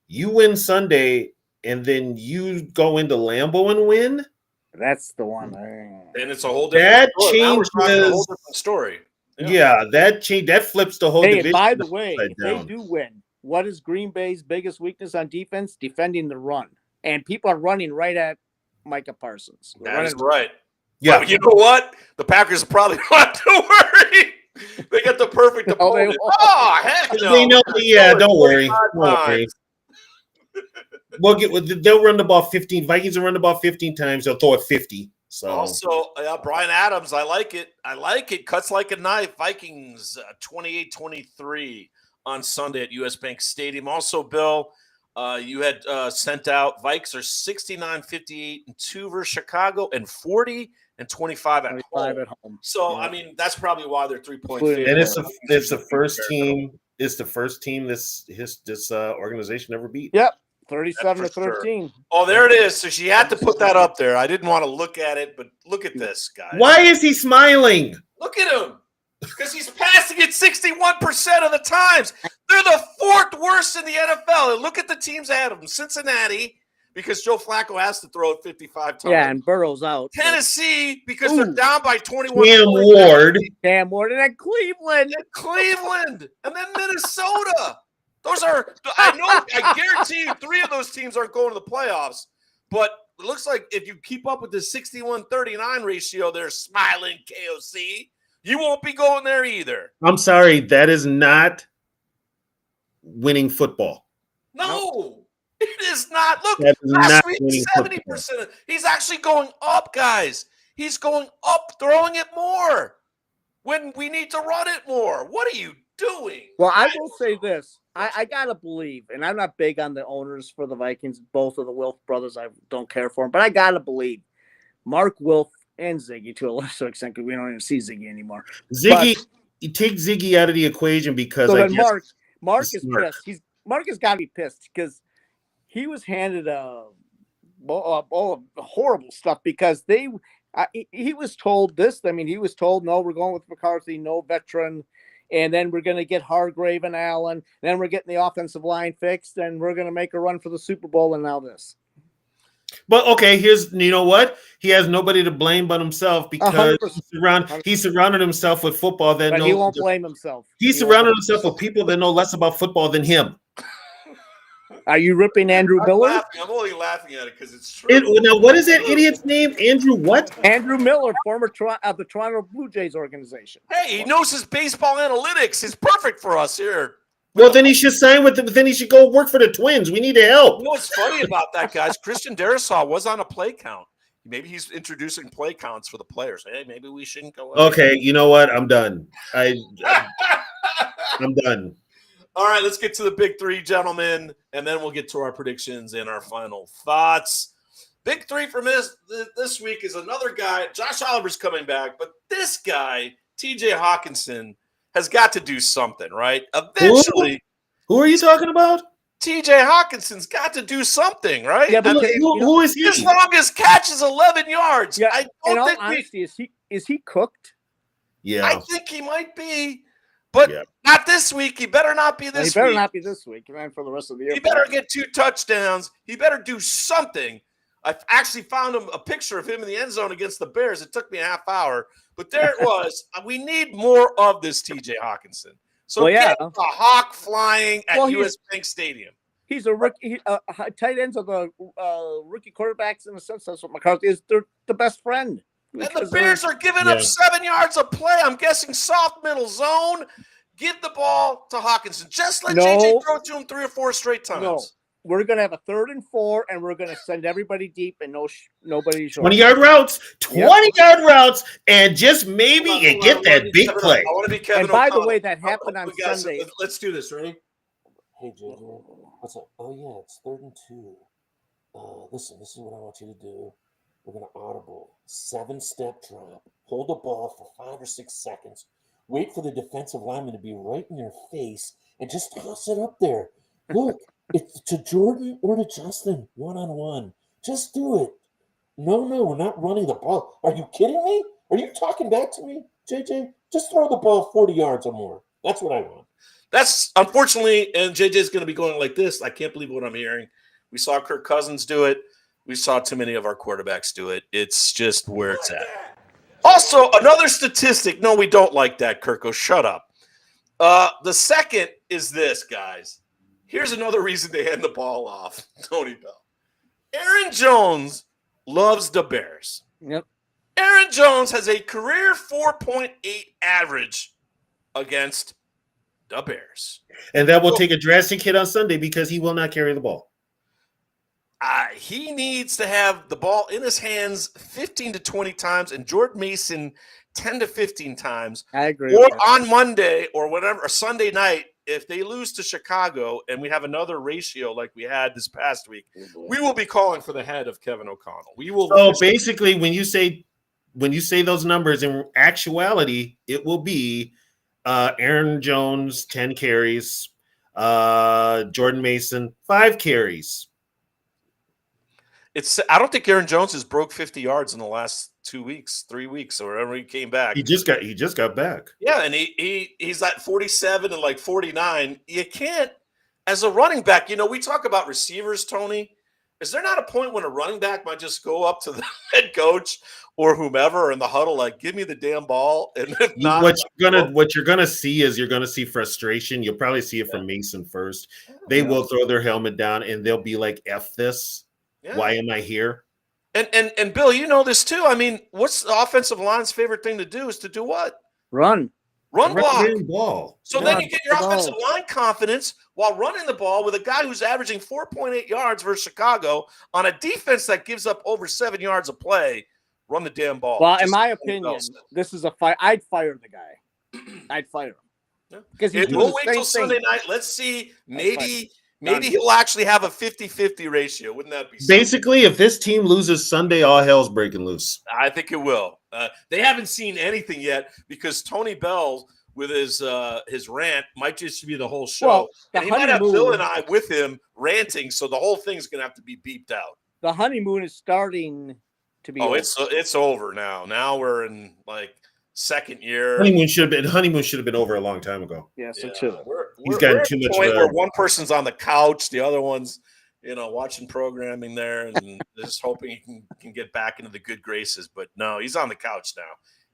you win Sunday and then you go into Lambeau and win. That's the one. And it's a whole different story. Now we're talking a whole different story. Yeah, that flips the whole division. By the way, if they do win, what is Green Bay's biggest weakness on defense? Defending the run. And people are running right at Micah Parsons. That is right. Yeah. But you know what? The Packers probably don't have to worry. They got the perfect opponent. Oh, heck no. They know, don't worry. They'll run the ball 15. Vikings will run the ball 15 times. They'll throw it 50. So also, Brian Adams, I like it. Cuts like a knife. Vikings 28-23 on Sunday at US Bank Stadium. Also, Bill, you had sent out Vikes are 69-58-2 versus Chicago and 40-25 at home. So yeah. I mean, that's probably why they're 3-point favorites. And it's the first team. It's the first team this organization ever beat. Yep. 37-13. Sure. Oh, there it is. So she had to put that up there. I didn't want to look at it, but look at this, guys. Why is he smiling? Look at him. Because he's passing it 61% of the times. They're the 4th worst in the NFL. And look at the teams ahead of them. Cincinnati, because Joe Flacco has to throw it 55 times. Yeah, and Burrow's out. Tennessee, because they're down by 21. Cam Ward. And then Cleveland. And then Minnesota. I guarantee you 3 of those teams aren't going to the playoffs. But it looks like if you keep up with the 61-39 ratio, they're smiling KOC. You won't be going there either. I'm sorry. That is not winning football. No, it is not. Look, last week, 70%. He's actually going up, guys. He's going up, throwing it more when we need to run it more. What are you doing? Well, I will say this. I got to believe, and I'm not big on the owners for the Vikings, both of the Wilf brothers. I don't care for them, but I got to believe Mark Wilf and Ziggy to a lesser extent because we don't even see Ziggy anymore. You take Ziggy out of the equation because Mark is pissed. Mark has got to be pissed because he was handed horrible stuff because he was told this. I mean, he was told, no, we're going with McCarthy, no veteran. And then we're going to get Hargrave and Allen. Then we're getting the offensive line fixed, and we're going to make a run for the Super Bowl. And now this. But okay, you know what? He has nobody to blame but himself because he surrounded himself with football that he won't blame himself. He surrounded himself with people that know less about football than him. Are you ripping Andrew Miller? I'm only laughing at it because it's true. Now, what is that idiot's name? Andrew what? Andrew Miller, former of the Toronto Blue Jays organization. Hey, he knows his baseball analytics. He's perfect for us here. Well, then he should sign with them. Then he should go work for the Twins. We need to help. You know what's funny about that, guys? Christian Darrisaw was on a play count. Maybe he's introducing play counts for the players. Hey, maybe we shouldn't go. Okay, you know what? I'm done. I'm done. All right, let's get to the big three, gentlemen, and then we'll get to our predictions and our final thoughts. Big three from this week is another guy. Josh Oliver's coming back, but this guy, TJ Hawkinson, has got to do something, right? Eventually, who are you talking about? TJ Hawkinson's got to do something, right? Yeah, but Who is he? His longest catch is 11 yards. Yeah, I in don't all think honesty, is he cooked? Yeah, I think he might be, but not this week. He better not be this He better week. not be this week, man. For the rest of the year, He better get 2 touchdowns. He better do something. I actually found a picture of him in the end zone against the Bears. It took me a half hour, but there it was. We need more of this TJ Hawkinson. So get a hawk flying at US Bank Stadium. He's a rookie. Tight ends are the rookie quarterbacks in a sense. That's what McCarthy is. They're the best friend. And the Bears are giving up 7 yards of play. I'm guessing soft middle zone. Give the ball to Hawkinson. Just let JJ throw to him 3 or 4 straight times. No. We're going to have a 3rd and 4, and we're going to send everybody deep and nobody short. 20-yard routes, 20-yard routes, and just maybe you get that big play. I want to be Kevin And by O'Connell. the way, that happened on Guys, Sunday. let's do this, ready? Hey, JJ, what's up? Oh, yeah, it's 3rd and 2. Listen, this is what I want you to do. We're going to audible, 7-step drop, hold the ball for 5 or 6 seconds, wait for the defensive lineman to be right in your face, and just toss it up there. Look, it's to Jordan or to Justin, one-on-one. Just do it. No, we're not running the ball. Are you kidding me? Are you talking back to me, JJ? Just throw the ball 40 yards or more. That's what I want. That's unfortunately, and JJ's going to be going like this. I can't believe what I'm hearing. We saw Kirk Cousins do it. We saw too many of our quarterbacks do it. It's just where it's at. Also, another statistic. No, we don't like that, Kirko. Shut up. The second is this, guys. Here's another reason they hand the ball off, Tony Bell. Aaron Jones loves the Bears. Yep. Aaron Jones has a career 4.8 average against the Bears. And that will take a drastic hit on Sunday because he will not carry the ball. He needs to have the ball in his hands 15 to 20 times and Jordan Mason 10 to 15 times. I agree. Or on Monday or whatever, or Sunday night, if they lose to Chicago and we have another ratio like we had this past week, we will be calling for the head of Kevin O'Connell. We will. So basically, when you say those numbers, in actuality, it will be Aaron Jones 10 carries, Jordan Mason 5 carries. I don't think Aaron Jones has broke 50 yards in the last 2 weeks, 3 weeks, or wherever he came back. He just got back. Yeah, and he's at 47 and like 49. You can't, as a running back, we talk about receivers, Tony. Is there not a point when a running back might just go up to the head coach or whomever in the huddle, like, give me the damn ball? And if not, what you're gonna see is frustration. You'll probably see it from Mason first. They will throw their helmet down and they'll be like, F this. Yeah. Why am I here? And Bill, you know this too. I mean, what's the offensive line's favorite thing to do is to do what? Run block. Ball. So then you get your offensive line confidence while running the ball with a guy who's averaging 4.8 yards versus Chicago on a defense that gives up over 7 yards of play. Run the damn ball. Well, in my opinion, this is a fight. I'd fire the guy. I'd fire him. Because we'll wait till Sunday night. Let's see. Maybe he'll actually have a 50-50 ratio. Wouldn't that be basically, if this team loses Sunday, all hell's breaking loose. I think it will. They haven't seen anything yet because Tony Bell with his rant might just be the whole show. Well, and he might have Bill and I with him ranting, so the whole thing's going to have to be beeped out. The honeymoon is starting to be over. It's over now. Now we're in like second year. Honeymoon should have been over a long time ago. Yes, it should. He's gotten too much. Where one person's on the couch, the other one's watching programming there, and just hoping he can get back into the good graces. But no, he's on the couch now.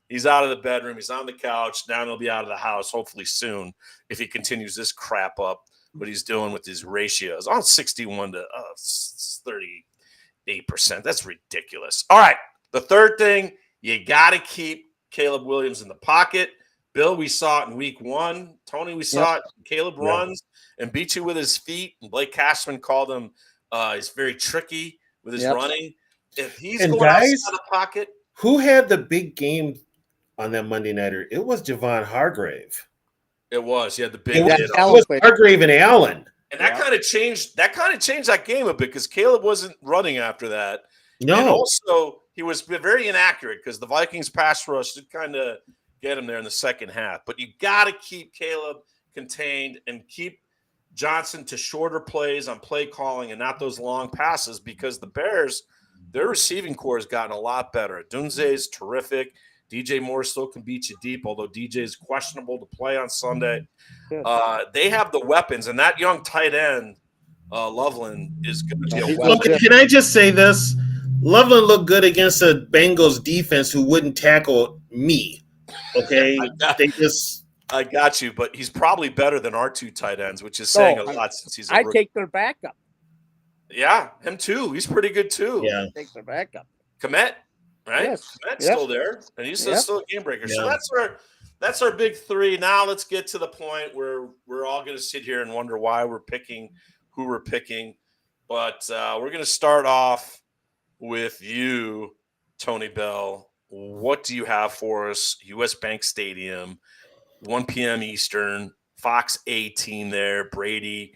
He's out of the bedroom. He's on the couch. Now he'll be out of the house hopefully soon if he continues this crap up. What he's doing with his ratios on 61 to 38%. That's ridiculous. All right, the third thing, you got to keep Caleb Williams in the pocket. Bill, we saw it in week 1. Tony, we saw it. Caleb runs and beats you with his feet. And Blake Cashman called him he's very tricky with his running. If he's And going guys, outside the pocket, who had the big game on that Monday nighter? It was Javon Hargrave. it was. He had the It big was, hit. it was Hargrave and Allen. And that kind of changed. That kind of changed that game a bit because Caleb wasn't running after that. No. And also he was very inaccurate because the Vikings pass rush did kind of get him there in the second half. But you got to keep Caleb contained and keep Johnson to shorter plays on play calling and not those long passes because the Bears, their receiving core has gotten a lot better. Dunze is terrific. DJ Moore still can beat you deep, although DJ is questionable to play on Sunday. They have the weapons, and that young tight end, Loveland, is going to be a weapon. Okay, can I just say this? Loveland looked good against a Bengals defense who wouldn't tackle me. Okay, I got you, but he's probably better than our two tight ends, which is saying a lot since he's a rookie. take their backup. Yeah, him too. He's pretty good too. Yeah, take their backup. Komet, right? Yes. Komet's still there, and he's still a game breaker. Yeah. So that's our big three. Now let's get to the point where we're all going to sit here and wonder why we're picking who we're picking. But we're going to start off with you, Tony Bell. What do you have for us? U.S. Bank Stadium, 1 p.m. Eastern, Fox 18 there, Brady,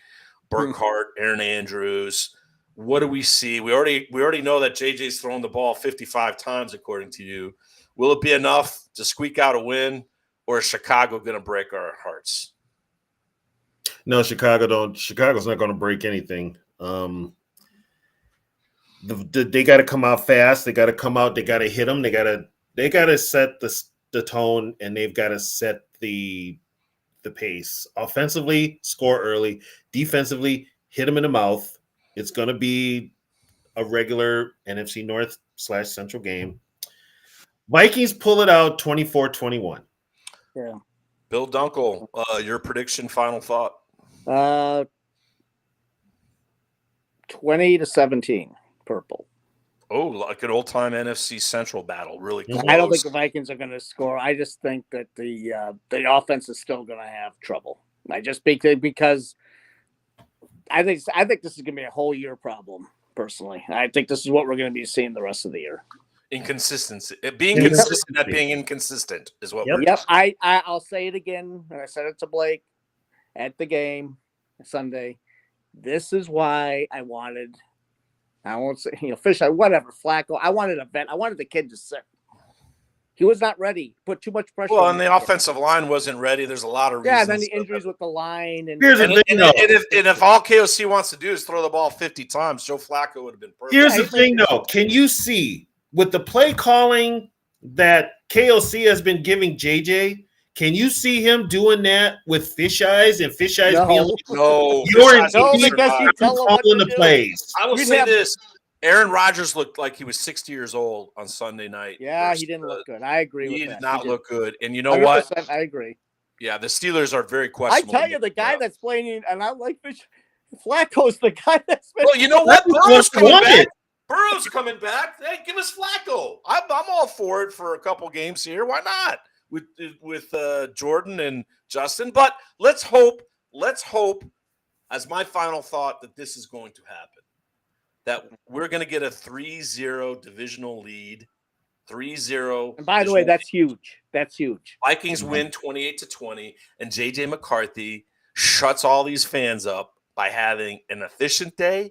Burkhardt, Aaron Andrews. What do we see? We already know that JJ's thrown the ball 55 times, according to you. Will it be enough to squeak out a win, or is Chicago going to break our hearts? No, Chicago's not going to break anything. They got to come out fast. They got to come out. They got to hit them. They got to set the tone, and they've got to set the pace. Offensively, score early. Defensively, hit them in the mouth. It's going to be a regular NFC North / Central game. Vikings pull it out 24-21. Yeah. Bill Dunkel, your prediction, final thought. 20-17, purple. Oh, like an old-time NFC Central battle. Really close. I don't think the Vikings are going to score. I just think that the offense is still going to have trouble. Because I think this is going to be a whole year problem. Personally, I think this is what we're going to be seeing the rest of the year. Inconsistency. Being consistent at being inconsistent is what we're Yep. I'll say it again, and I said it to Blake at the game Sunday. This is why I won't say, whatever, Flacco. I wanted a vet. I wanted the kid to sit. He was not ready. Put too much pressure. Well, and the offensive line wasn't ready. There's a lot of reasons. Yeah, then the injuries with the line. And if all KOC wants to do is throw the ball 50 times, Joe Flacco would have been perfect. Here's the thing, though. Can you see with the play calling that KOC has been giving JJ? Can you see him doing that with Fisheyes and Fisheyes being like, because you tell him calling the plays? I will say this. Aaron Rodgers looked like he was 60 years old on Sunday night. Yeah, he didn't look good. I agree with that. He did not look good. And you know what? I agree. Yeah, the Steelers are very questionable. I tell you, the guy that's playing, and I like Flacco's the guy that's been. Well, you know what? Burrow's coming back. Burrow's coming back. Hey, give us Flacco. I'm all for it for a couple games here. Why not? With Jordan and Justin. But let's hope, as my final thought, that this is going to happen. That we're going to get a 3-0 divisional lead. 3-0. And by the way, that's huge. That's huge. Vikings win 28-20, and J.J. McCarthy shuts all these fans up by having an efficient day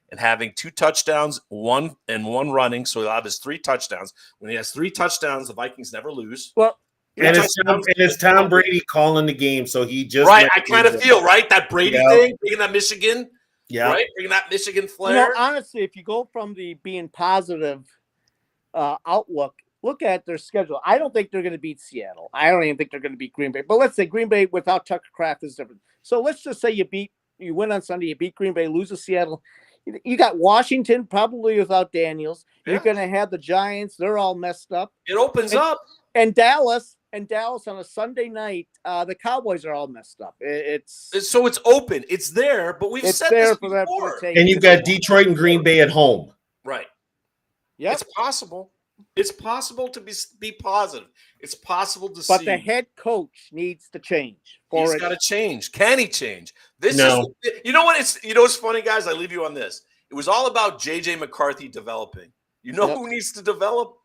and having 2 touchdowns, one running. So he'll have his 3 touchdowns. When he has 3 touchdowns, the Vikings never lose. Well, and it's Tom Brady calling the game, so he just right. I kind of feel right that Brady thing, bringing that Michigan. Yeah, right. Bringing that Michigan flair. Honestly, if you go from the being positive outlook, look at their schedule. I don't think they're going to beat Seattle. I don't even think they're going to beat Green Bay. But let's say Green Bay without Tucker Kraft is different. So let's just say you win on Sunday, you beat Green Bay, lose to Seattle. You got Washington probably without Daniels. Yeah. You're going to have the Giants. They're all messed up. It opens up. And Dallas on a Sunday night, the Cowboys are all messed up. So it's open. It's there, but we've said there this for before. And you've got Detroit and Green Bay at home. Right. Yeah, it's possible. It's possible to be positive. It's possible to see. But the head coach needs to change. He's got to change. Can he change? You know what? It's funny, guys. I leave you on this. It was all about J.J. McCarthy developing. You know Yep. who needs to develop?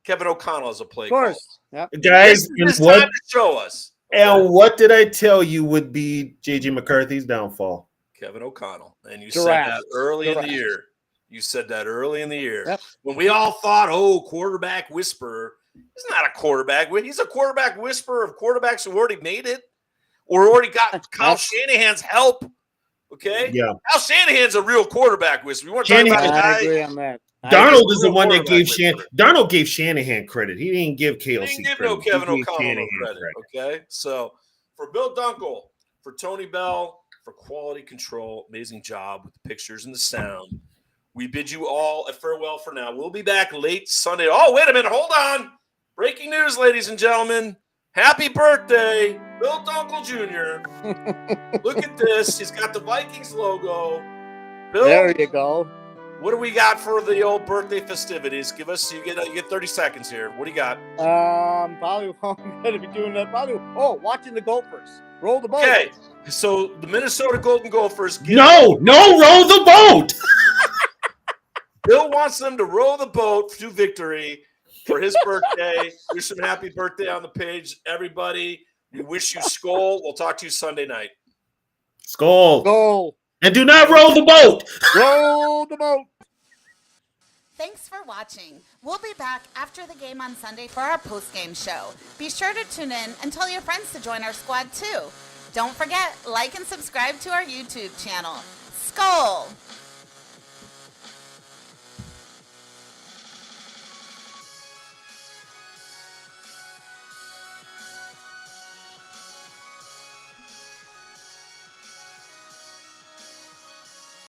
Kevin O'Connell as a play Of course. Yep. Guys, This and is time what to show us. and what did I tell you would be JJ McCarthy's downfall? Kevin O'Connell. And you Giraffe. said that early in the Giraffe. year. You said that early in the year. Yep. When we all thought, oh, quarterback whisperer. He's not a quarterback. He's a quarterback whisperer of quarterbacks who already made it or already got Kyle Shanahan's help. Okay? Yeah. Kyle Shanahan's a real quarterback whisperer. You want to talk about a I guy? agree on that. Darnold is the real one that gave quarterback Darnold gave Shanahan credit. He didn't give He KLC didn't give credit. no Kevin He gave O'Connell no Shanahan credit. Okay? So for Bill Dunkel, for Tony Bell, for quality control, amazing job with the pictures and the sound. We bid you all a farewell for now. We'll be back late Sunday. Oh, wait a minute. Hold on. Breaking news, ladies and gentlemen. Happy birthday, Bill Dunkel Jr. Look at this. He's got the Vikings logo. Bill, There you go. what do we got for the old birthday festivities? Give us, you get 30 seconds here. What do you got? Probably I'm going to be doing that. Watching the Gophers roll the boat. Okay, so the Minnesota Golden Gophers. No, row the boat. Bill wants them to row the boat to victory for his birthday. Wish him happy birthday on the page, everybody. We wish you Skol. We'll talk to you Sunday night. Skol. Go. And do not row the boat. Roll the boat. Thanks for watching. We'll be back after the game on Sunday for our post-game show. Be sure to tune in and tell your friends to join our squad too. Don't forget, like and subscribe to our YouTube channel. Skol!